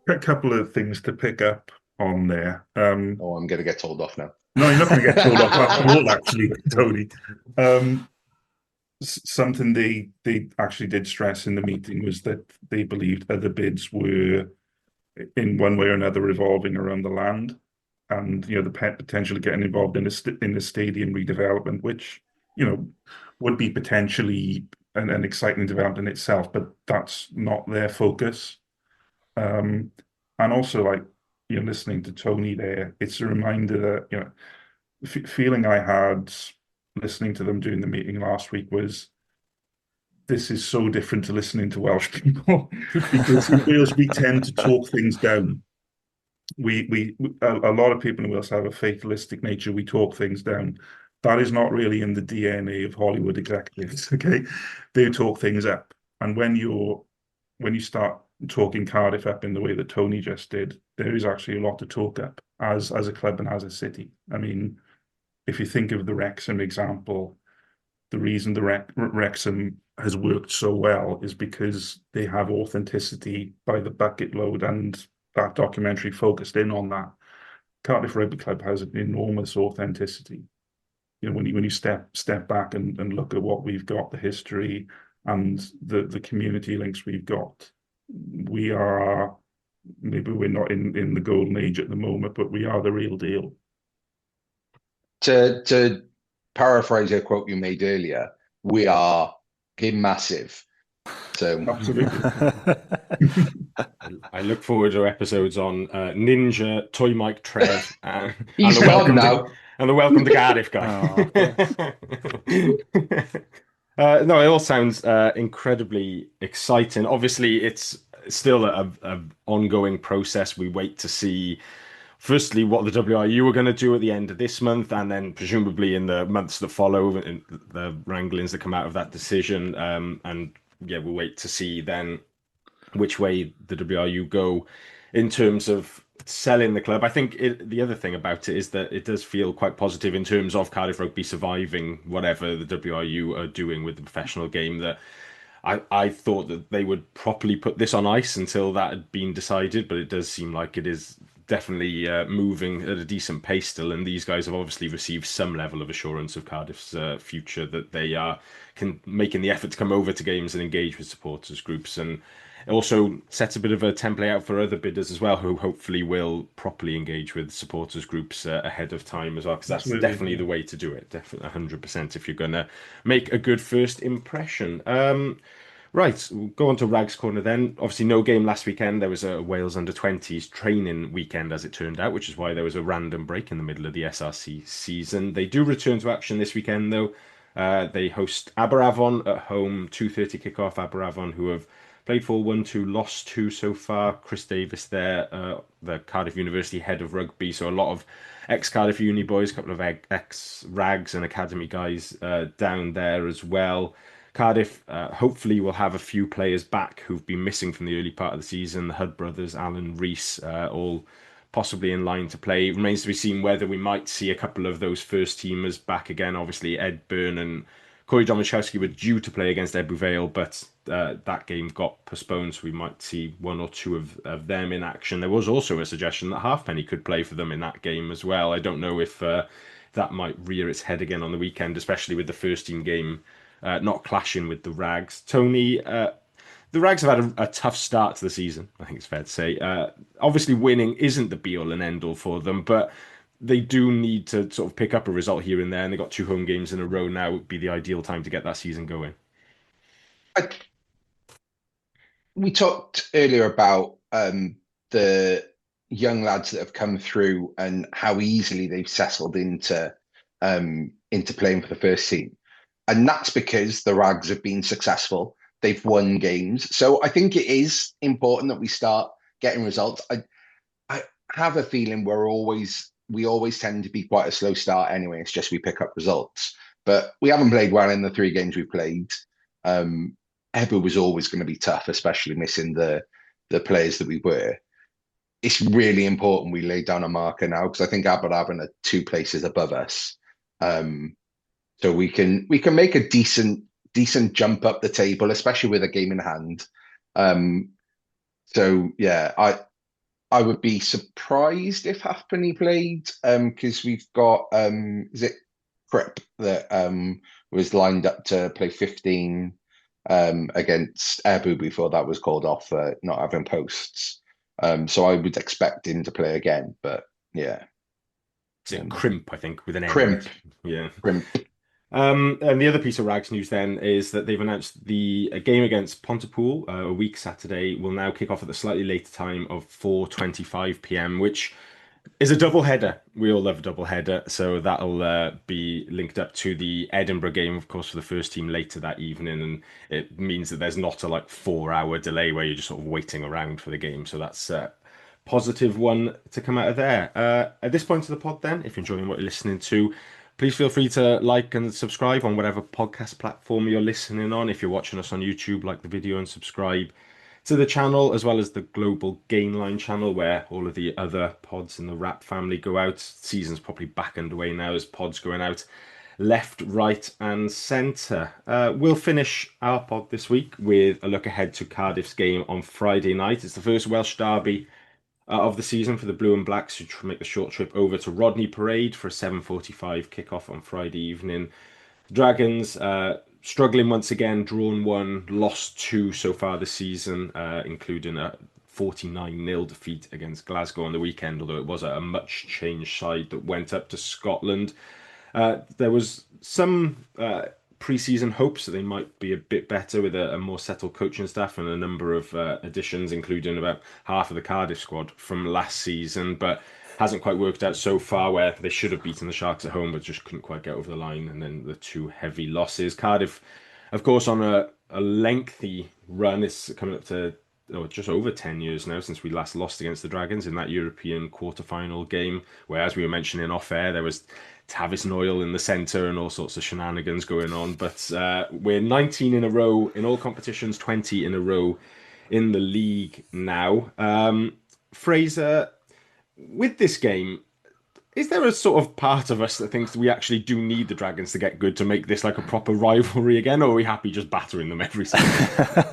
A couple of things to pick up on there. I'm going to get told off now. No, you're not going to get told off at all, actually, Tony. Something they actually did stress in the meeting was that they believed other bids were, in one way or another, revolving around the land, and the potential of getting involved in the stadium redevelopment, which would be potentially an exciting development in itself, but that's not their focus. And also, like, listening to Tony there, it's a reminder that feeling I had listening to them during the meeting last week was, this is so different to listening to Welsh people, because in Wales we tend to talk things down. A lot of people in Wales have a fatalistic nature. We talk things down. That is not really in the DNA of Hollywood executives. Okay, they talk things up, and when you start talking Cardiff up in the way that Tony just did, there is actually a lot to talk up as a club and as a city. I mean, if you think of the Wrexham example, the reason the Wrexham has worked so well is because they have authenticity by the bucket load, and that documentary focused in on that. Cardiff Rugby Club has an enormous authenticity. When you step back and look at what we've got, the history and the community links we've got, we are, maybe we're not in the golden age at the moment, but we are the real deal. To paraphrase a quote you made earlier, we are massive. So absolutely. I look forward to episodes on Ninja, Toy Mike Trev, he's gone now. And the Welcome to Cardiff guy. No, it all sounds incredibly exciting. Obviously, it's still an ongoing process. We wait to see, firstly, what the WRU are going to do at the end of this month, and then presumably in the months that follow, the wranglings that come out of that decision. And yeah, we'll wait to see then which way the WRU go in terms of selling the club. I think the other thing about it is that it does feel quite positive in terms of Cardiff Rugby surviving whatever the WRU are doing with the professional game. That I thought that they would properly put this on ice until that had been decided, but it does seem like it is definitely moving at a decent pace still. And these guys have obviously received some level of assurance of Cardiff's future, that they are making the effort to come over to games and engage with supporters groups. And it also sets a bit of a template out for other bidders as well, who hopefully will properly engage with supporters groups ahead of time as well, because that's definitely the way to do it. Definitely 100% if you're going to make a good first impression. Right, we'll go on to Rags Corner then. Obviously, no game last weekend. There was a Wales under-20s training weekend, as it turned out, which is why there was a random break in the middle of the SRC season. They do return to action this weekend, though. They host Aberavon at home, 2:30 kickoff. Aberavon, who have played 4-1-2, lost 2 so far. Chris Davis there, the Cardiff University head of rugby, so a lot of ex-Cardiff Uni boys, a couple of ex-Rags and Academy guys down there as well. Cardiff hopefully will have a few players back who've been missing from the early part of the season. The Hud brothers, Alan Rees, all possibly in line to play. It remains to be seen whether we might see a couple of those first teamers back again. Obviously, Ed Byrne and Corey Domachowski were due to play against Ebbw Vale, but that game got postponed, so we might see 1 or 2 of them in action. There was also a suggestion that Halfpenny could play for them in that game as well. I don't know if that might rear its head again on the weekend, especially with the first team game not clashing with the Rags. Tony, the Rags have had a tough start to the season, I think it's fair to say. Obviously, winning isn't the be-all and end-all for them, but they do need to sort of pick up a result here and there, and they've got 2 home games in a row now. It would be the ideal time to get that season going. We talked earlier about the young lads that have come through and how easily they've settled into playing for the first team. And that's because the Rags have been successful. They've won games. So I think it is important that we start getting results. I have a feeling we always tend to be quite a slow start anyway. It's just we pick up results. But we haven't played well in the 3 games we've played. Ebbw was always going to be tough, especially missing the players that we were. It's really important we lay down a marker now, because I think Aberavon are 2 places above us. So we can make a decent jump up the table, especially with a game in hand. So yeah, I would be surprised if Halfpenny played, because we've got is it Crip that was lined up to play 15 against Ebbw before that was called off for not having posts. So I would expect him to play again, but yeah. Is it Crimp, I think, with an N? Crimp. Yeah. Crimp. And the other piece of Rags news then is that they've announced a game against Pontypool, a week Saturday, will now kick off at the slightly later time of 4:25 p.m, which is a double header. We all love a double header, so that'll be linked up to the Edinburgh game, of course, for the first team later that evening, and it means that there's not a 4-hour delay where you're just sort of waiting around for the game. So that's positive one to come out of there. At this point of the pod then, if you're enjoying what you're listening to, please feel free to like and subscribe on whatever podcast platform you're listening on. If you're watching us on YouTube, like the video and subscribe to the channel, as well as the Global Gainline channel, where all of the other pods in the Rap family go out. Season's probably back underway now as pods going out left, right and centre. We'll finish our pod this week with a look ahead to Cardiff's game on Friday night. It's the first Welsh derby of the season for the Blue and Blacks, who make the short trip over to Rodney Parade for a 7:45 kickoff on Friday evening. Dragons struggling once again, drawn 1, lost 2 so far this season, including a 49-0 defeat against Glasgow on the weekend, although it was a much changed side that went up to Scotland. There was some pre-season hopes that they might be a bit better with a more settled coaching staff and a number of additions, including about half of the Cardiff squad from last season, but hasn't quite worked out so far, where they should have beaten the Sharks at home but just couldn't quite get over the line, and then the 2 heavy losses. Cardiff, of course, on a lengthy run. It's coming up to just over 10 years now since we last lost against the Dragons in that European quarter-final game, where, as we were mentioning off air, there was Tavis Noyle in the centre and all sorts of shenanigans going on. But we're 19 in a row in all competitions, 20 in a row in the league now. Fraser, with this game, is there a sort of part of us that thinks we actually do need the Dragons to get good to make this like a proper rivalry again, or are we happy just battering them every season?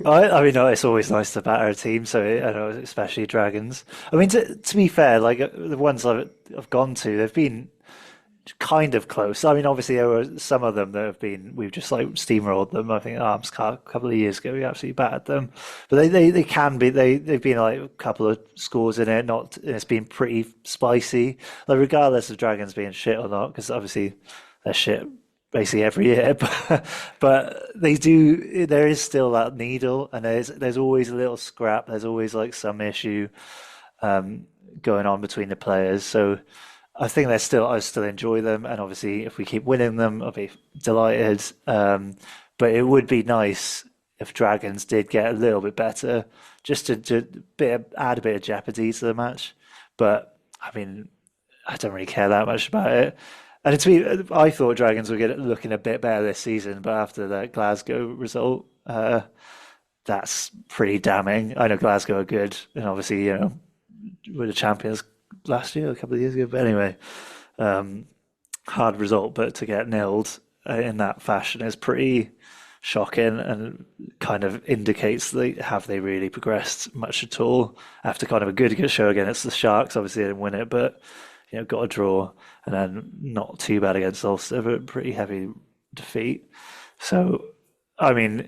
I mean, no, it's always nice to batter a team, so I know, especially Dragons. I mean, to be fair, like the ones I've gone to, they've been kind of close. I mean, obviously there were some of them that have been we've just like steamrolled them. I think Arms a couple of years ago we absolutely battered them, but they can be they've been like a couple of scores in it. Not it's been pretty spicy, like regardless of Dragons being shit or not, because obviously they're shit basically every year. But they do. There is still that needle, and there's always a little scrap. There's always like some issue going on between the players. So I think I still enjoy them, and obviously if we keep winning them, I'll be delighted. But it would be nice if Dragons did get a little bit better, just to add a bit of jeopardy to the match. But I mean, I don't really care that much about it. And I thought Dragons were looking a bit better this season, but after that Glasgow result, that's pretty damning. I know Glasgow are good, and obviously, were the champions last year, a couple of years ago. But anyway, hard result, but to get nilled in that fashion is pretty shocking and kind of indicates have they really progressed much at all after kind of a good show against the Sharks. Obviously, they didn't win it, but got a draw and then not too bad against Ulster, but pretty heavy defeat. So, I mean,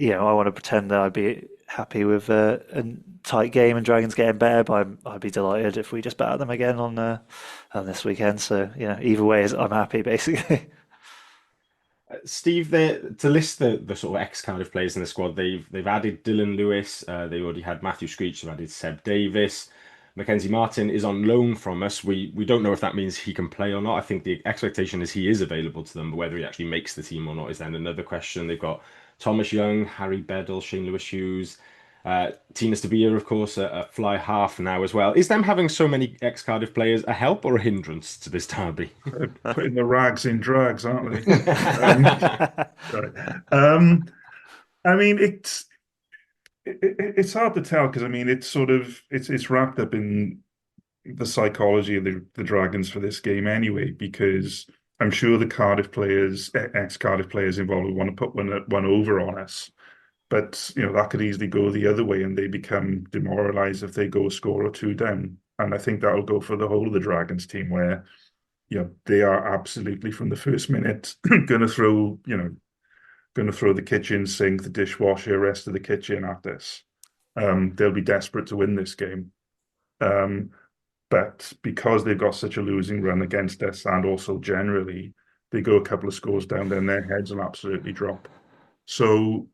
I want to pretend that I'd be happy with a tight game and Dragons getting better, but I'd be delighted if we just batter them again on this weekend. So, either way, I'm happy basically. Steve, to list the sort of ex-Cardiff players in the squad, they've added Dylan Lewis. They already had Matthew Screech. They've added Seb Davis. Mackenzie Martin is on loan from us. We don't know if that means he can play or not. I think the expectation is he is available to them, but whether he actually makes the team or not is then another question. They've got Thomas Young, Harry Beddle, Shane Lewis-Hughes, Tina Stabia, of course, a fly half now as well. Is them having so many ex-Cardiff players a help or a hindrance to this derby? Putting the rags in drags, aren't they? I mean, it's hard to tell because I mean it's wrapped up in the psychology of the Dragons for this game anyway, because I'm sure the Cardiff players, ex-Cardiff players involved, would want to put one over on us. But that could easily go the other way, and they become demoralised if they go a score or two down. And I think that'll go for the whole of the Dragons team, where they are absolutely from the first minute going to throw the kitchen sink, the dishwasher, rest of the kitchen at this. They'll be desperate to win this game. But because they've got such a losing run against us, and also generally, they go a couple of scores down, then their heads will absolutely drop. So,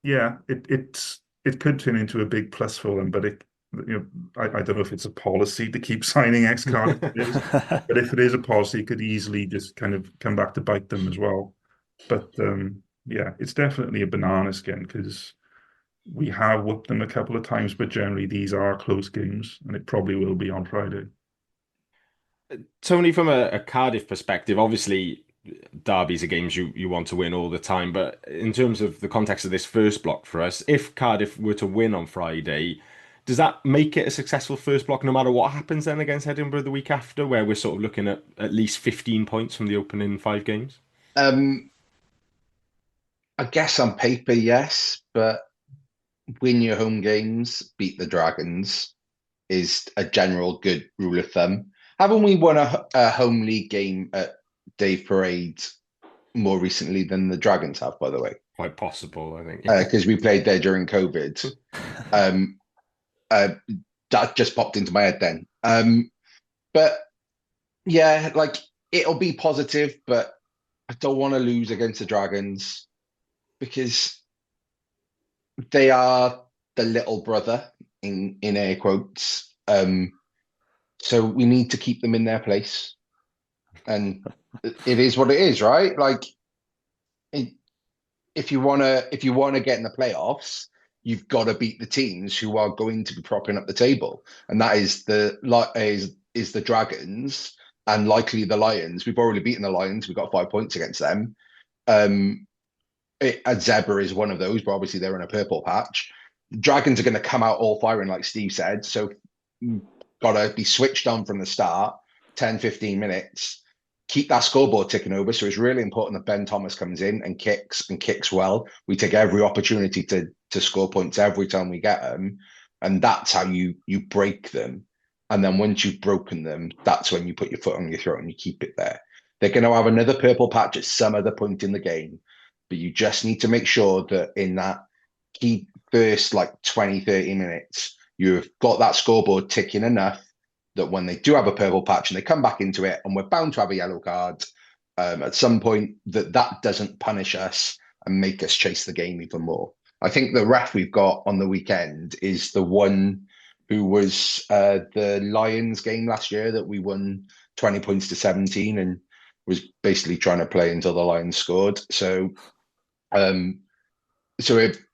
yeah, it could turn into a big plus for them, but I don't know if it's a policy to keep signing ex-Cardiff players, but if it is a policy, it could easily just kind of come back to bite them as well. But yeah, it's definitely a banana skin because we have whooped them a couple of times, but generally these are close games, and it probably will be on Friday. Tony, from a Cardiff perspective, obviously derbies are games you want to win all the time, but in terms of the context of this first block for us, if Cardiff were to win on Friday, does that make it a successful first block no matter what happens then against Edinburgh the week after, where we're sort of looking at least 15 points from the opening 5 games? I guess on paper, yes, but win your home games, beat the Dragons is a general good rule of thumb. Haven't we won a home league game at Dave Parade more recently than the Dragons have, by the way? Quite possible, I think. Because we played there during COVID. That just popped into my head then. But yeah, like it'll be positive, but I don't want to lose against the Dragons because they are the little brother in air quotes. So we need to keep them in their place. And it is what it is, right? Like if you wanna get in the playoffs, you've got to beat the teams who are going to be propping up the table. And that is the Dragons and likely the Lions. We've already beaten the Lions. We've got 5 points against them. A zebra is one of those, but obviously they're in a purple patch. Dragons are going to come out all firing, like Steve said. So got to be switched on from the start, 10, 15 minutes. Keep that scoreboard ticking over. So it's really important that Ben Thomas comes in and kicks well. We take every opportunity to score points every time we get them. And that's how you break them. And then once you've broken them, that's when you put your foot on your throat and you keep it there. They're going to have another purple patch at some other point in the game, but you just need to make sure that in that key first 20, 30 minutes, you've got that scoreboard ticking enough that when they do have a purple patch and they come back into it, and we're bound to have a yellow card at some point, that doesn't punish us and make us chase the game even more. I think the ref we've got on the weekend is the one who was the Lions game last year that we won 20 points to 17 and was basically trying to play until the Lions scored. So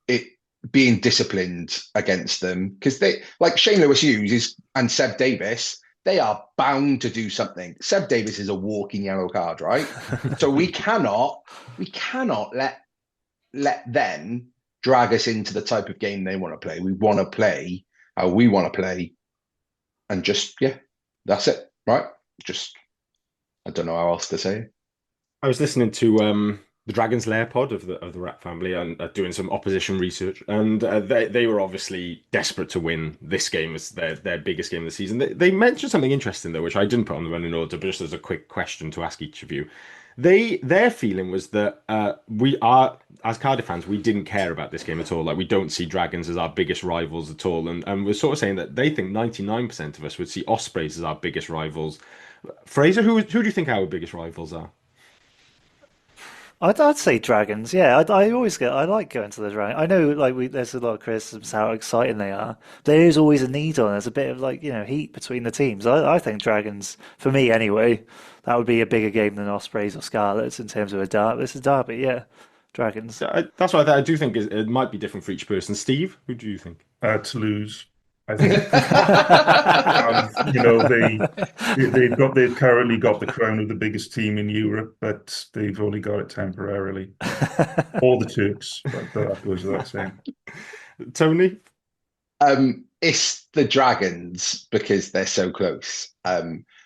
it being disciplined against them, because they, like Shane Lewis-Hughes and Seb Davis, they are bound to do something. Seb Davis is a walking yellow card, right? So we cannot let them drag us into the type of game they want to play. We want to play how we want to play, and that's it, right? I don't know how else to say. I was listening to the Dragon's Lair pod of the Rat family and doing some opposition research, and they were obviously desperate to win this game as their biggest game of the season. They mentioned something interesting though, which I didn't put on the running order, but just as a quick question to ask each of you. Their feeling was that we are, as Cardiff fans, we didn't care about this game at all. Like, we don't see Dragons as our biggest rivals at all, and we're sort of saying that they think 99% of us would see Ospreys as our biggest rivals. Fraser, who do you think our biggest rivals are? I'd say Dragons. Yeah, I like going to the Dragons. I know there's a lot of criticisms how exciting they are. There is always a need on. There's a bit of heat between the teams. I think Dragons, for me anyway, that would be a bigger game than Ospreys or Scarlets in terms of a derby. This is derby, yeah. Dragons. That's what I do think it might be different for each person. Steve, who do you think? Toulouse. I think they've currently got the crown of the biggest team in Europe, but they've only got it temporarily. All the Turks, but that goes without saying. Tony? It's the Dragons because they're so close.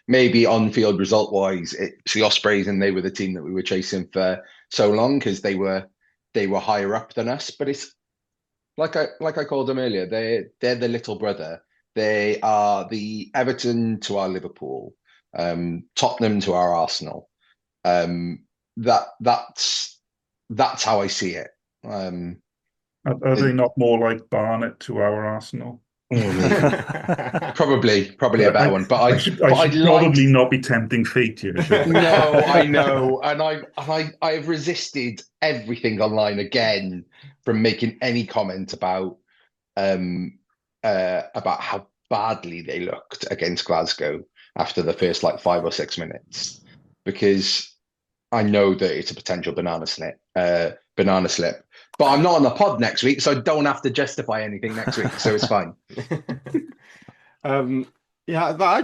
Maybe on-field result-wise, it's the Ospreys, and they were the team that we were chasing for so long because they were higher up than us. But it's like I called them earlier, they're the little brother. They are the Everton to our Liverpool, Tottenham to our Arsenal. That's how I see it. Are they not more like Barnet to our Arsenal? Probably a better one. But I should probably not be tempting fate here. No, I know, and I've resisted everything online again from making any comment about how badly they looked against Glasgow after the first 5 or 6 minutes, because I know that it's a potential banana slip. But I'm not on the pod next week, so I don't have to justify anything next week, so it's fine. Yeah, but I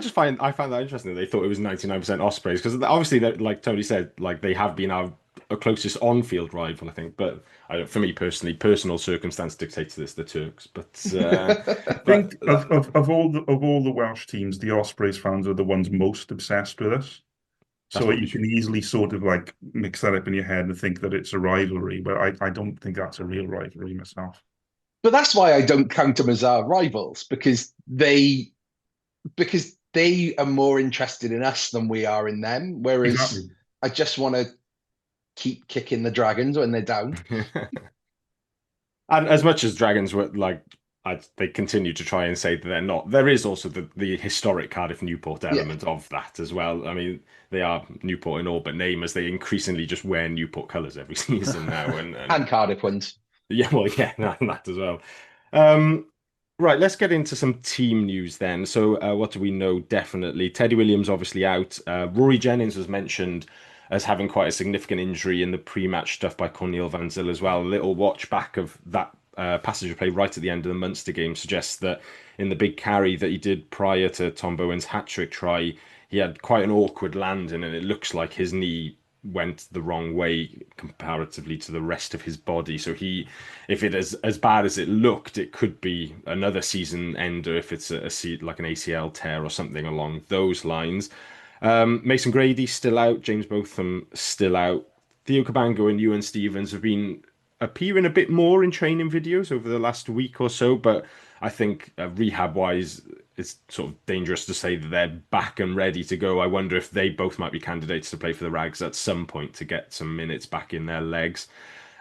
found that interesting that they thought it was 99% Ospreys, because obviously, like Tony said, they have been our closest on-field rival, I think. But for me personally, personal circumstance dictates this, the Turks. But I think of all the Welsh teams, the Ospreys fans are the ones most obsessed with us. So you can easily sort of mix that up in your head and think that it's a rivalry, but I don't think that's a real rivalry myself. But that's why I don't count them as our rivals, because they are more interested in us than we are in them. Whereas exactly. I just want to keep kicking the Dragons when they're down. And as much as Dragons were they continue to try and say that they're not, there is also the historic Cardiff Newport element of that as well. I mean, they are Newport in all but name, as they increasingly just wear Newport colours every season now. And Cardiff ones. Yeah, well, yeah, that as well. Right, let's get into some team news then. So what do we know definitely? Teddy Williams obviously out. Rory Jennings was mentioned as having quite a significant injury in the pre-match stuff by Cornel van Zyl as well. A little watch back of that passage of play right at the end of the Munster game suggests that in the big carry that he did prior to Tom Bowen's hat-trick try, he had quite an awkward landing, and it looks like his knee went the wrong way comparatively to the rest of his body. So if it is as bad as it looked, it could be another season ender if it's like an ACL tear or something along those lines. Mason Grady still out, James Botham still out. Theo Cabango and Ewan Stevens have been appearing a bit more in training videos over the last week or so, but I think rehab-wise, it's sort of dangerous to say that they're back and ready to go. I wonder if they both might be candidates to play for the Rags at some point to get some minutes back in their legs.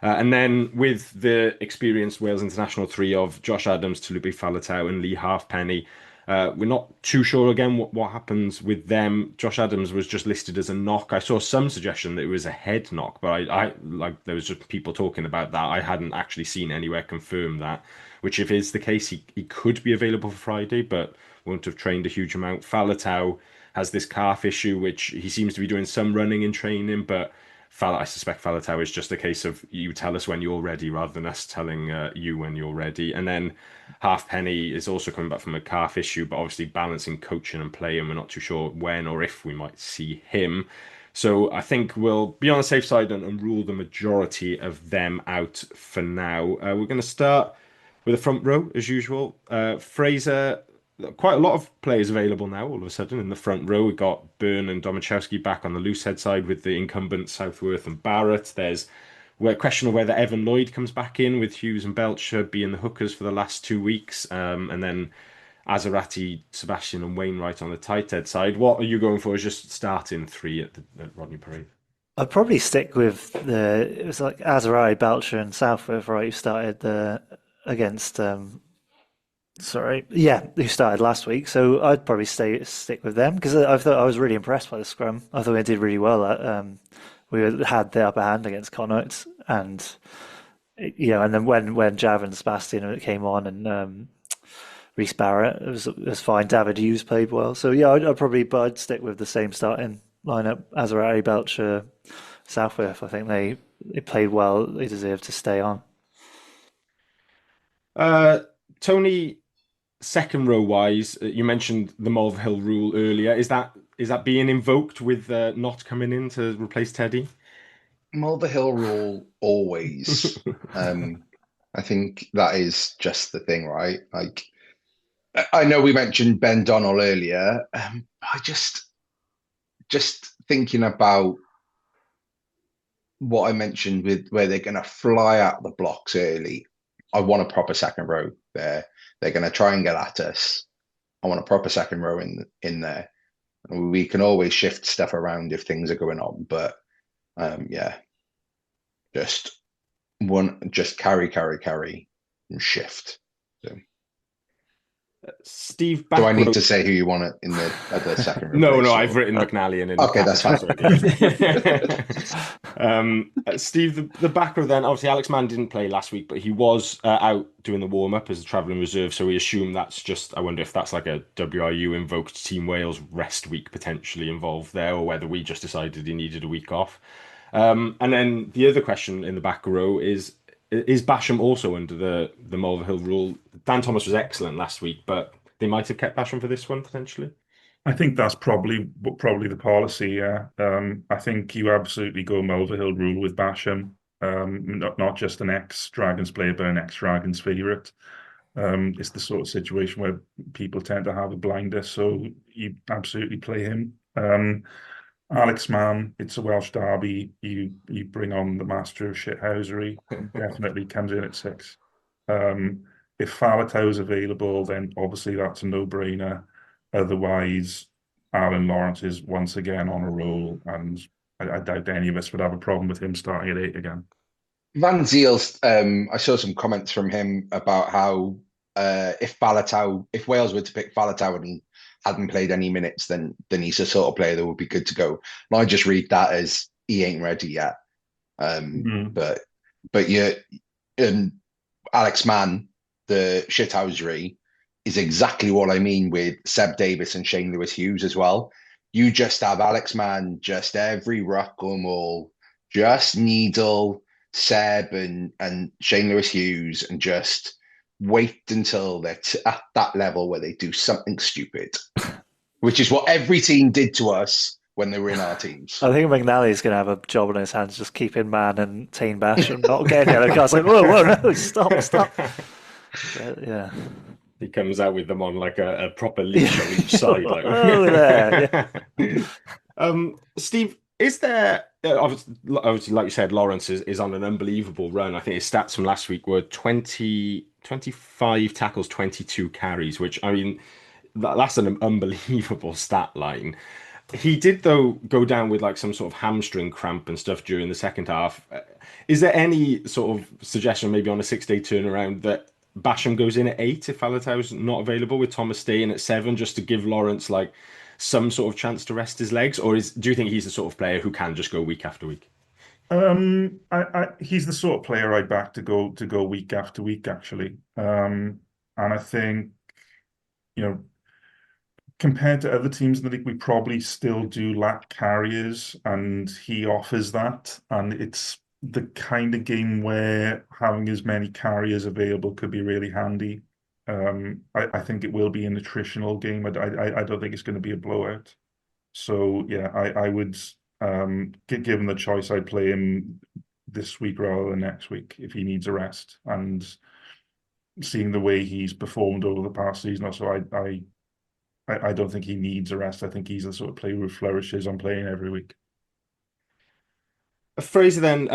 And then with the experienced Wales international three of Josh Adams, Tulupe Faletau and Lee Halfpenny, we're not too sure again what happens with them. Josh Adams was just listed as a knock. I saw some suggestion that it was a head knock, but I like there was just people talking about that. I hadn't actually seen anywhere confirm that. Which, if is the case, he could be available for Friday, but won't have trained a huge amount. Faletau has this calf issue, which he seems to be doing some running in training, but I suspect Faletau is just a case of you tell us when you're ready rather than us telling you when you're ready. And then Halfpenny is also coming back from a calf issue, but obviously balancing coaching and play, and we're not too sure when or if we might see him. So I think we'll be on the safe side and rule the majority of them out for now. We're going to start with the front row as usual. Fraser, quite a lot of players available now all of a sudden in the front row. We've got Byrne and Domachowski back on the loose head side with the incumbent Southworth and Barrett. There's a question of whether Evan Lloyd comes back in with Hughes and Belcher being the hookers for the last 2 weeks. And then Azarati, Sebastian and Wainwright on the tight head side. What are you going for as just starting three at Rodney Parade? I'd probably stick with it was like Azarati, Belcher and Southworth, right? Who started against who started last week. So I'd probably stick with them because I thought I was really impressed by the scrum. I thought we did really well. We had the upper hand against Connacht, and and then when Jav and Sebastian came on and Reece Barrett, it was fine. David Hughes played well. So yeah, I'd stick with the same starting lineup: Azarati, Belcher, Southworth. I think they played well. They deserve to stay on. Tony, second row wise, you mentioned the Mulvihill rule earlier. Is that being invoked with not coming in to replace Teddy? Mulvihill rule always. I think that is just the thing, right? Like, I know we mentioned Ben Donnell earlier. I just thinking about what I mentioned with where they're going to fly out the blocks early. I want a proper second row there. They're going to try and get at us. I want a proper second row in there. We can always shift stuff around if things are going on, but just carry and shift. So. Steve, do I need to say who you want it in at the second row? No, I've written McNally and okay, that's fine. Steve, the back row then, obviously Alex Mann didn't play last week, but he was out doing the warm-up as a travelling reserve, so we assume that's just, I wonder if that's like a WRU invoked Team Wales rest week potentially involved there, or whether we just decided he needed a week off. And then the other question in the back row is Basham also under the Mulvihill rule? Dan Thomas was excellent last week, but they might have kept Basham for this one potentially. I think that's probably the policy. Yeah, I think you absolutely go Mulvihill rule with Basham. Not just an ex-Dragons player, but an ex-Dragons favourite. It's the sort of situation where people tend to have a blinder, so you absolutely play him. Alex Mann, it's a Welsh derby. You bring on the master of shithousery. Definitely comes in at 6. If Faletau's available, then obviously that's a no-brainer. Otherwise, Alan Lawrence is once again on a roll, and I doubt any of us would have a problem with him starting at 8 again. Van Ziel's, I saw some comments from him about how if Wales were to pick Faletau and he hadn't played any minutes, then he's the sort of player that would be good to go. And I just read that as he ain't ready yet. But Alex Mann, the shithousery, is exactly what I mean with Seb Davis and Shane Lewis-Hughes as well. You just have Alex Mann just every ruck or maul, just needle Seb and Shane Lewis-Hughes and just wait until they're at that level where they do something stupid, which is what every team did to us when they were in our teams. I think McNally's going to have a job on his hands just keeping Man and Tane Basham not getting yellow cards. Like, whoa, no, stop. But, yeah. He comes out with them on like a proper leash on each side. Like, oh, there. Yeah. Steve, is there obviously, like you said, Lawrence is on an unbelievable run. I think his stats from last week were 25 tackles, 22 carries, which I mean, that's an unbelievable stat line. He did, though, go down with like some sort of hamstring cramp and stuff during the second half. Is there any sort of suggestion, maybe on a 6-day turnaround, that Basham goes in at 8 if Faletau's not available, with Thomas staying at 7, just to give Lawrence like some sort of chance to rest his legs? Or do you think he's the sort of player who can just go week after week? He's the sort of player I'd back to go week after week, actually. And I think, you know, compared to other teams in the league, we probably still do lack carriers, and he offers that. And it's the kind of game where having as many carriers available could be really handy. I think it will be an attritional game. I don't think it's going to be a blowout. So yeah, I would, given the choice, I'd play him this week rather than next week if he needs a rest. And seeing the way he's performed over the past season or so, I don't think he needs a rest. I think he's the sort of player who flourishes on playing every week. Fraser, then,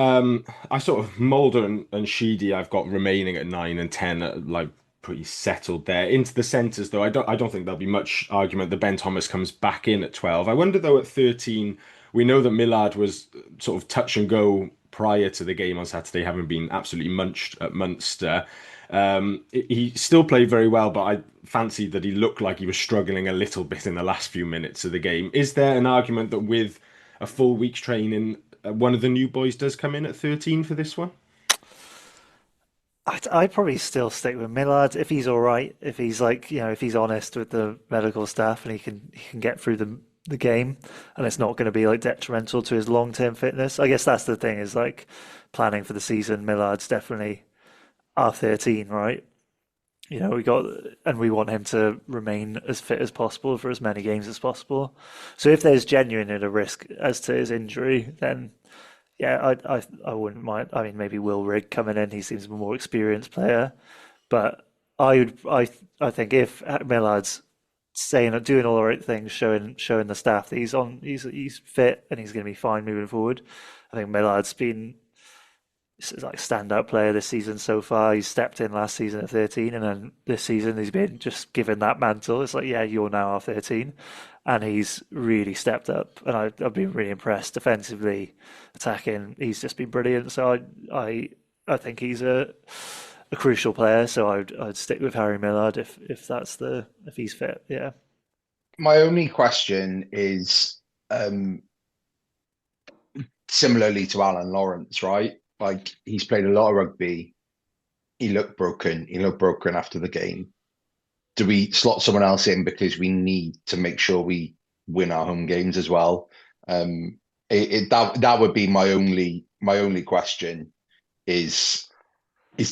I sort of Mulder and Sheedy I've got remaining at 9 and 10, like pretty settled there. Into the centres, though, I don't think there'll be much argument that Ben Thomas comes back in at 12. I wonder, though, at 13, we know that Millard was sort of touch and go prior to the game on Saturday, having been absolutely munched at Munster. He still played very well, but I fancied that he looked like he was struggling a little bit in the last few minutes of the game. Is there an argument that with a full week's training, one of the new boys does come in at 13 for this one? I'd probably still stick with Millard if he's all right. If he's like, if he's honest with the medical staff and he can get through the game, and it's not going to be like detrimental to his long-term fitness. I guess that's the thing, is like planning for the season. Millard's definitely R13, right? We want him to remain as fit as possible for as many games as possible. So if there's genuine a risk as to his injury, then yeah, I wouldn't mind. I mean, maybe Will Rigg coming in. He seems a more experienced player, but I think if Millard's saying, doing all the right things, showing the staff that he's fit and he's going to be fine moving forward. I think Millard's been like standout player this season so far. He stepped in last season at 13, and then this season he's been just given that mantle. It's like, yeah, you're now R13, and he's really stepped up. And I've been really impressed defensively, attacking. He's just been brilliant. So I think he's a crucial player. So I'd stick with Harry Millard if he's fit. Yeah. My only question is similarly to Alan Lawrence, right? Like, he's played a lot of rugby. He looked broken. He looked broken after the game. Do we slot someone else in because we need to make sure we win our home games as well? That would be my only question is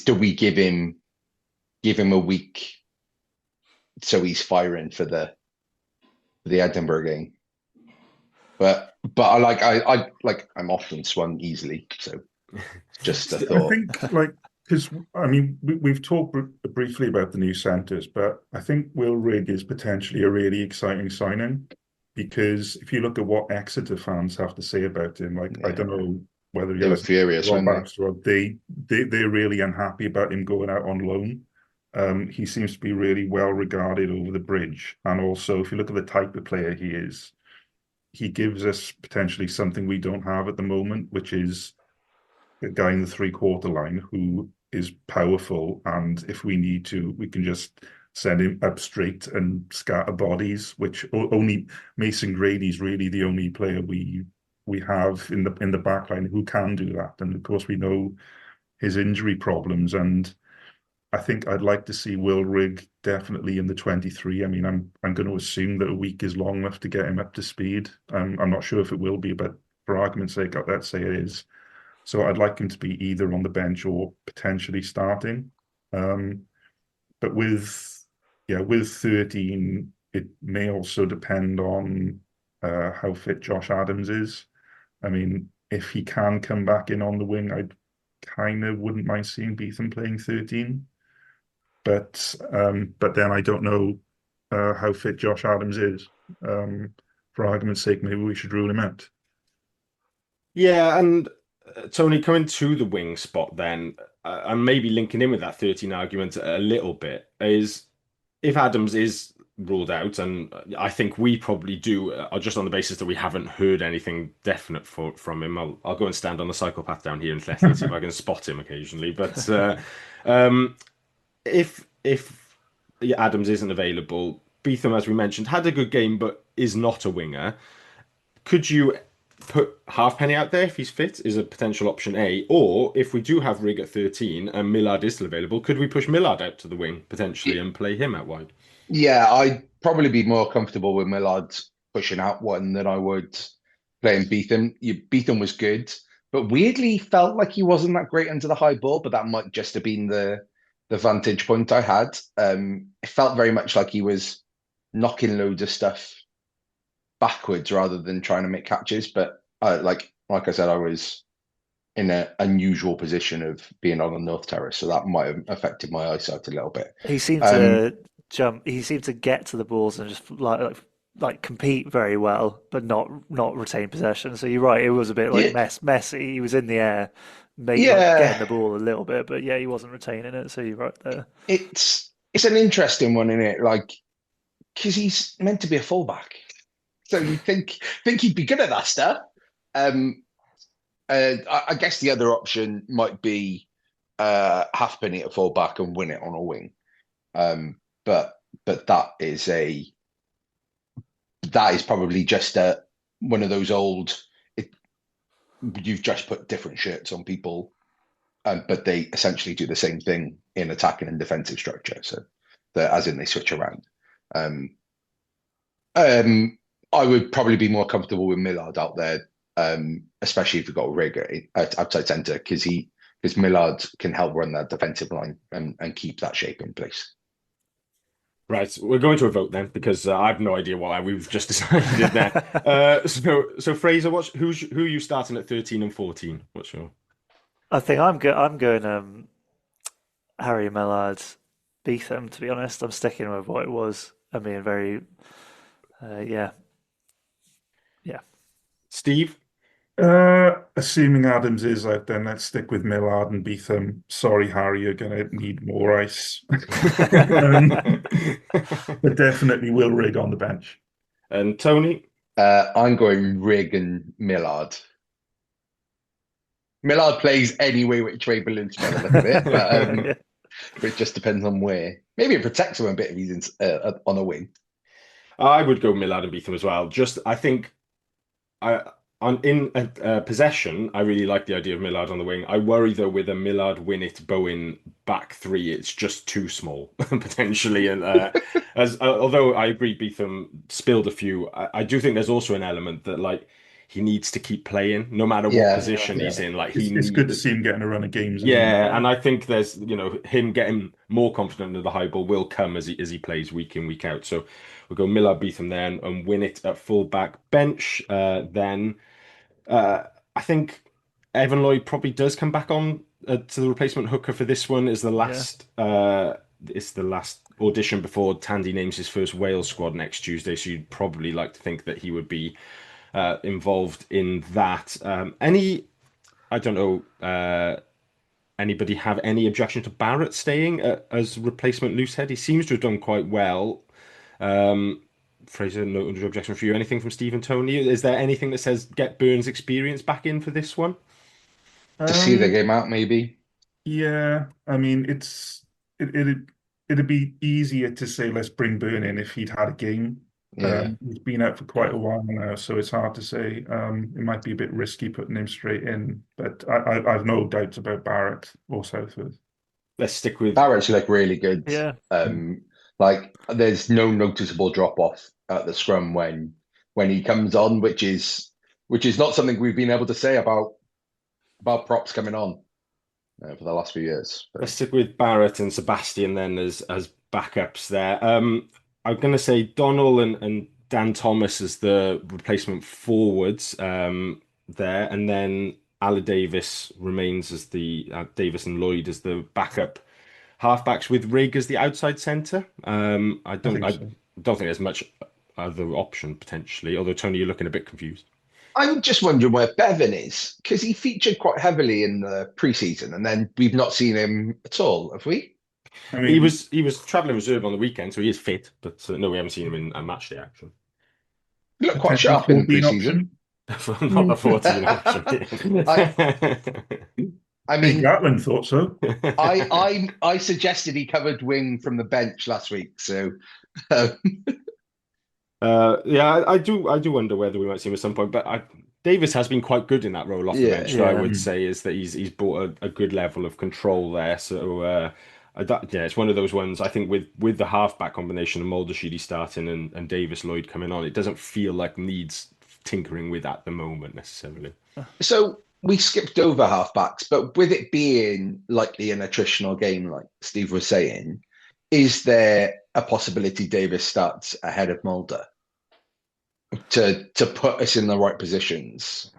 do we give him a week so he's firing for the Edinburgh game? But I'm often swung easily, so just a thought. I think, because I mean, we've talked briefly about the new centres, but I think Will Rigg is potentially a really exciting signing, because if you look at what Exeter fans have to say about him, I don't know whether they were furious when they're really unhappy about him going out on loan. He seems to be really well regarded over the bridge, and also if you look at the type of player he is, he gives us potentially something we don't have at the moment, which is a guy in the three-quarter line who is powerful, and if we need to, we can just send him up straight and scatter bodies, which only Mason Grady's really the only player we have in the back line who can do that. And of course, we know his injury problems, and I think I'd like to see Will Rigg definitely in the 23. I mean, I'm going to assume that a week is long enough to get him up to speed. I'm not sure if it will be, but for argument's sake, let's say it is. So I'd like him to be either on the bench or potentially starting. But with 13, it may also depend on how fit Josh Adams is. I mean, if he can come back in on the wing, I kind of wouldn't mind seeing Beetham playing 13. But then I don't know how fit Josh Adams is. For argument's sake, maybe we should rule him out. Yeah, and Tony, coming to the wing spot then, and maybe linking in with that 13 argument a little bit, is if Adams is ruled out, and I think we probably do, just on the basis that we haven't heard anything definite from him. I'll go and stand on the psychopath down here in Leicester and see if I can spot him occasionally. But if Adams isn't available, Beetham, as we mentioned, had a good game but is not a winger. Could you put Halfpenny out there if he's fit is a potential option A, or if we do have Rig at 13 and Millard is still available, could we push Millard out to the wing potentially and play him out wide? Yeah, I'd probably be more comfortable with Millard pushing out one than I would playing Beetham. Beetham was good, but weirdly felt like he wasn't that great under the high ball, but that might just have been the vantage point I had. It felt very much like he was knocking loads of stuff backwards rather than trying to make catches. But like I said, I was in an unusual position of being on the North Terrace, so that might have affected my eyesight a little bit. He seemed to jump. He seemed to get to the balls and just like compete very well, but not retain possession. So you're right. It was a bit like messy. He was in the air, maybe getting the ball a little bit, but yeah, he wasn't retaining it. So you're right there. It's an interesting one, isn't it? Like, because he's meant to be a fullback, so you think he'd be good at that stuff. I guess the other option might be Halfpenny at fullback and win it on a wing. But that is probably just one of those old. You've just put different shirts on people, but they essentially do the same thing in attacking and defensive structure. So, as in they switch around. I would probably be more comfortable with Millard out there, especially if you've got Rig at outside centre, because Millard can help run that defensive line and keep that shape in place. Right, we're going to a vote then because I have no idea why we've just decided there. So Fraser, who are you starting at 13 and 14? What's your? I think I'm going Harry Millard, Beetham. To be honest, I'm sticking with what it was. I mean, very, yeah. Steve? Assuming Adams is out, then let's stick with Millard and Beetham. Sorry, Harry, you're going to need more ice. But definitely will Rig on the bench. And Tony? I'm going Rig and Millard. Millard plays any way which way balloons by the look of it, but it just depends on where. Maybe it protects him a bit if he's on a wing. I would go Millard and Beetham as well. I think in possession, I really like the idea of Millard on the wing. I worry though with a Millard, Winnett, Bowen back three, it's just too small potentially. And although I agree, Beetham spilled a few. I do think there's also an element that like he needs to keep playing no matter what position he's in. Like it's good to see him getting a run of games. And I think there's him getting more confident in the high ball will come as he plays week in week out. So we'll go Millard, Beetham then, and Winnett at full back bench. Then I think Evan Lloyd probably does come back on to the replacement hooker for this one. Is the last it's the last audition before Tandy names his first Wales squad next Tuesday. So you'd probably like to think that he would be involved in that. I don't know. Anybody have any objection to Barrett staying as replacement loosehead? He seems to have done quite well. Fraser, no objection for you. Anything from Steve and Tony? Is there anything that says get Burns' experience back in for this one? To see the game out, maybe. Yeah, I mean, it'd be easier to say let's bring Burn in if he'd had a game. He's been out for quite a while now, so it's hard to say. It might be a bit risky putting him straight in, but I've no doubts about Barrett or Southwood. Let's stick with Barrett's like really good. Yeah. Like there's no noticeable drop off at the scrum when he comes on, which is not something we've been able to say about props coming on for the last few years. Let's stick with Barrett and Sebastian then as backups there. I'm going to say Donnell and Dan Thomas as the replacement forwards there, and then Ala Davis remains as the Davis and Lloyd as the backup halfbacks with Rig as the outside centre. I don't think there's much other option potentially. Although Tony, you're looking a bit confused. I'm just wondering where Bevan is, because he featured quite heavily in the preseason, and then we've not seen him at all, have we? I mean, He was travelling reserve on the weekend, so he is fit. But no, we haven't seen him in a match day action. He looked quite sharp in the 14 preseason. Not the 14 option. I Hey, mean, Gatlin thought so. I suggested he covered wing from the bench last week, so yeah, I do wonder whether we might see him at some point. But Davis has been quite good in that role off the Yeah. bench. So I Yeah. would say is that he's brought a good level of control there. So yeah, it's one of those ones. I think with the halfback combination of Mulder Sheedy starting and Davis Lloyd coming on, it doesn't feel like needs tinkering with at the moment necessarily. So we skipped over halfbacks, but with it being likely an attritional game, like Steve was saying, is there a possibility Davis starts ahead of Mulder to put us in the right positions?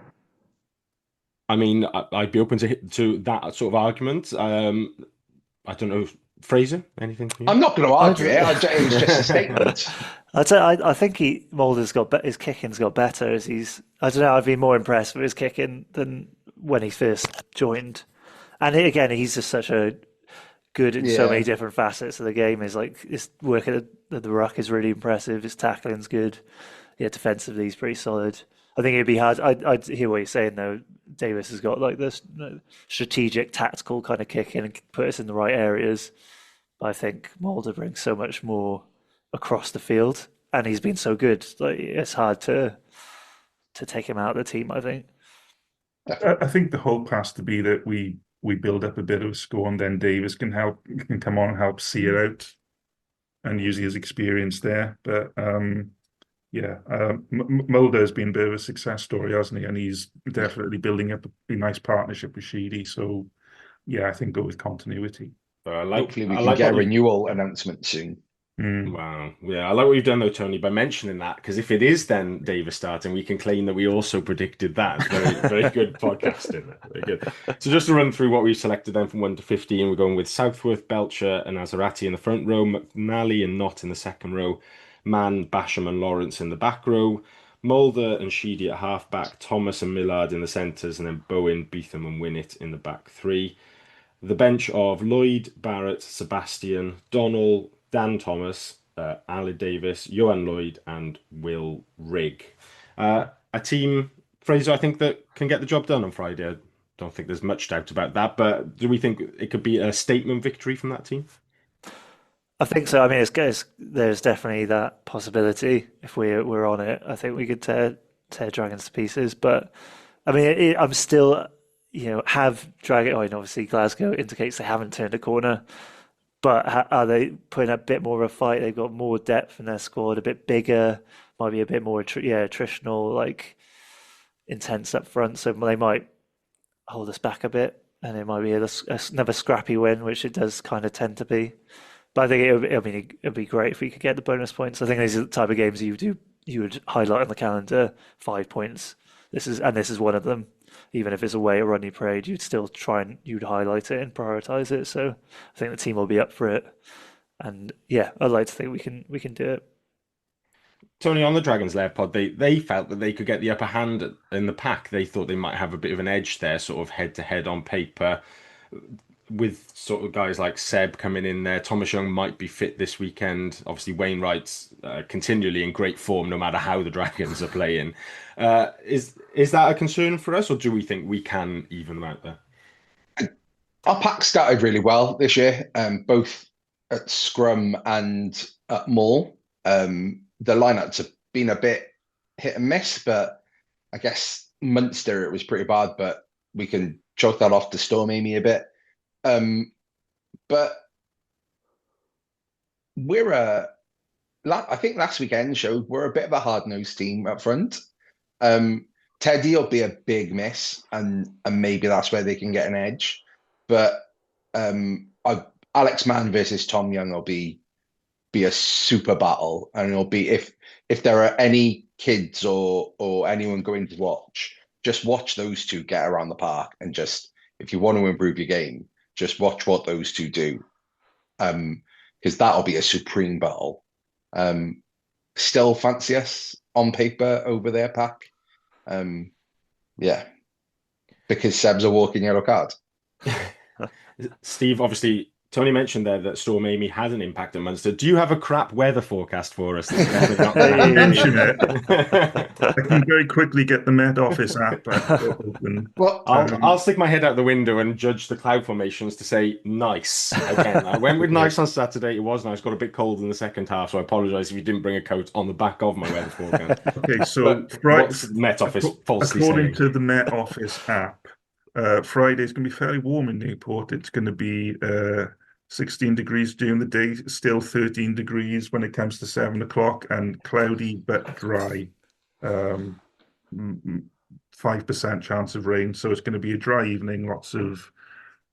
I mean, I'd be open to that sort of argument. I don't know, Fraser, anything from you? I'm not going to argue it. It was just a statement. I think Mulder's his kicking's got better as I don't know, I've been more impressed with his kicking than when he first joined. And again, he's just such a good in so many different facets of the game. Is like his work at the ruck is really impressive. His tackling's good. Yeah, defensively he's pretty solid. I think it'd be hard. I hear what you're saying though. Davis has got like this strategic, tactical kind of kicking and put us in the right areas. But I think Mulder brings so much more across the field, and he's been so good. Like it's hard to take him out of the team, I think. I think the hope has to be that we build up a bit of a score, and then Davis can come on and help see it out and use his experience there. But Mulder's been a bit of a success story, hasn't he? And he's definitely building up a nice partnership with Sheedy. So yeah, I think go with continuity. Hopefully we can get a renewal announcement soon. Wow. Yeah, I like what you've done though, Tony, by mentioning that, because if it is then Davis starting, we can claim that we also predicted that. It's very, very good podcasting. Very good. So just to run through what we've selected then from 1 to 15, we're going with Southworth, Belcher and Azarati in the front row, McNally and Knott in the second row, Mann, Basham and Lawrence in the back row, Mulder and Sheedy at half-back, Thomas and Millard in the centres, and then Bowen, Beetham and Winnett in the back three. The bench of Lloyd, Barrett, Sebastian, Donnell, Dan Thomas, Ali Davis, Johan Lloyd, and Will Rigg. A team, Fraser, I think that can get the job done on Friday. I don't think there's much doubt about that. But do we think it could be a statement victory from that team? I think so. I mean, there's definitely that possibility. If we're on it, I think we could tear Dragons to pieces. But I mean, I'm still, have Dragon. Oh, and obviously Glasgow indicates they haven't turned a corner. But are they putting a bit more of a fight? They've got more depth in their squad, a bit bigger, might be a bit more attritional, like intense up front. So they might hold us back a bit, and it might be another scrappy win, which it does kind of tend to be. But I think it'd be great if we could get the bonus points. I think these are the type of games you would highlight on the calendar. 5 points. This is one of them. Even if it's away at Rodney Parade, you'd still you'd highlight it and prioritise it. So I think the team will be up for it. And yeah, I'd like to think we can do it. Tony, on the Dragons Lair pod, they felt that they could get the upper hand in the pack. They thought they might have a bit of an edge there, sort of head to head on paper, with sort of guys like Seb coming in there. Thomas Young might be fit this weekend. Obviously, Wainwright's continually in great form, no matter how the Dragons are playing. Is that a concern for us, or do we think we can even them out there? Our pack started really well this year, both at scrum and at maul. The lineups have been a bit hit and miss, but I guess Munster, it was pretty bad, but we can chalk that off to Storm Amy a bit. But I think last weekend showed we're a bit of a hard-nosed team up front. Teddy will be a big miss, and maybe that's where they can get an edge. But Alex Mann versus Tom Young will be be a super battle, and it'll be if there are any kids or anyone going to watch, just watch those two get around the park, and just, if you want to improve your game, just watch what those two do, because that'll be a supreme battle. Still fancy us on paper over their pack, yeah, because Seb's a walking yellow card. Steve, obviously, Tony mentioned there that Storm Amy had an impact at Munster. Do you have a crap weather forecast for us? I mention it. I can very quickly get the Met Office app open. Well, I'll stick my head out the window and judge the cloud formations to say nice. Again, I went with nice on Saturday. It was nice. Got a bit cold in the second half, so I apologise if you didn't bring a coat on the back of my weather forecast. Okay, so what's the Met Office falsely according saying? to the Met Office app, Friday's going to be fairly warm in Newport. It's going to be 16 degrees during the day, still 13 degrees when it comes to 7 o'clock, and cloudy but dry. 5% chance of rain. So it's going to be a dry evening, lots of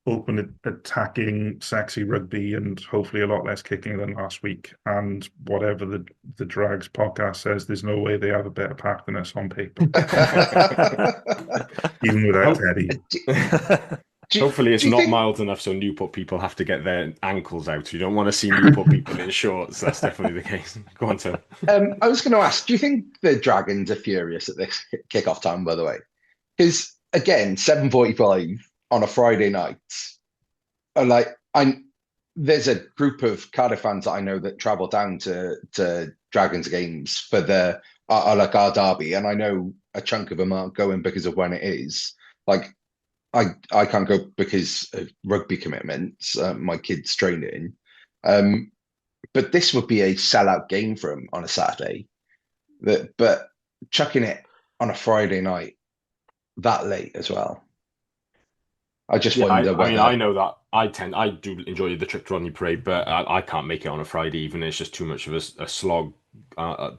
open attacking, sexy rugby, and hopefully a lot less kicking than last week. And whatever the Drags podcast says, there's no way they have a better pack than us on paper. Even without Teddy. Hopefully it's not mild enough so Newport people have to get their ankles out. You don't want to see Newport people in shorts. That's definitely the case. Go on, Tom. I was going to ask, do you think the Dragons are furious at this kickoff time, by the way? Because, again, 7:45 on a Friday night, there's a group of Cardiff fans that I know that travel down to Dragons games for our derby, and I know a chunk of them aren't going because of when it is. Like, I can't go because of rugby commitments, my kids' training. But this would be a sellout game for them on a Saturday. But chucking it on a Friday night that late as well. I just wonder whether... I know that I do enjoy the trip to Rodney Parade, but I can't make it on a Friday even. It's just too much of a slog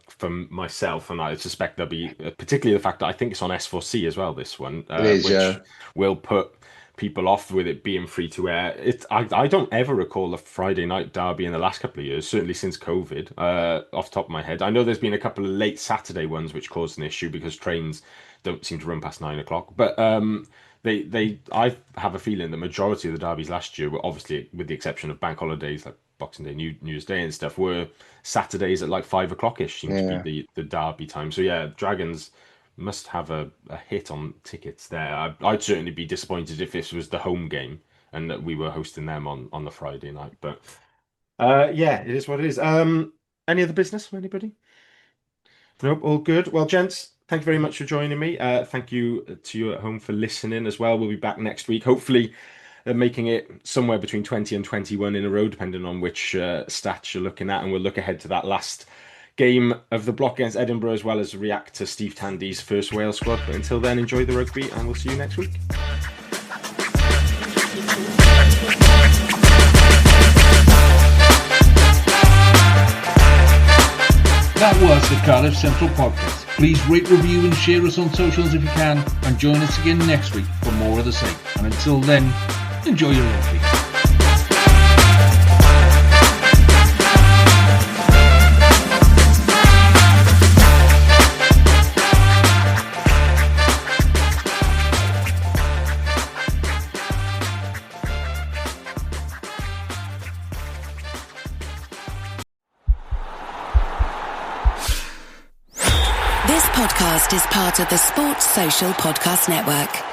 for myself, and I suspect there'll be, particularly the fact that I think it's on S4C as well, this one, which will put people off with it being free to air. I don't ever recall a Friday night derby in the last couple of years, certainly since COVID, off the top of my head. I know there's been a couple of late Saturday ones which caused an issue because trains don't seem to run past 9 o'clock, but I have a feeling the majority of the derbies last year were, obviously with the exception of bank holidays like Boxing Day, New Year's Day and stuff, were Saturdays at like 5 o'clock-ish seems to be the derby time. So yeah, Dragons must have a hit on tickets there. I'd certainly be disappointed if this was the home game and that we were hosting them on the Friday night. But yeah, it is what it is. Any other business from anybody? Nope, all good. Well, gents, thank you very much for joining me. Thank you to you at home for listening as well. We'll be back next week, hopefully making it somewhere between 20 and 21 in a row, depending on which stats you're looking at. And we'll look ahead to that last game of the block against Edinburgh, as well as react to Steve Tandy's first Wales squad. But until then, enjoy the rugby, and we'll see you next week. That was the Cardiff Central Podcast. Please rate, review and share us on socials if you can, and join us again next week for more of the same. And until then, enjoy your rugby. This podcast is part of the Sports Social Podcast Network.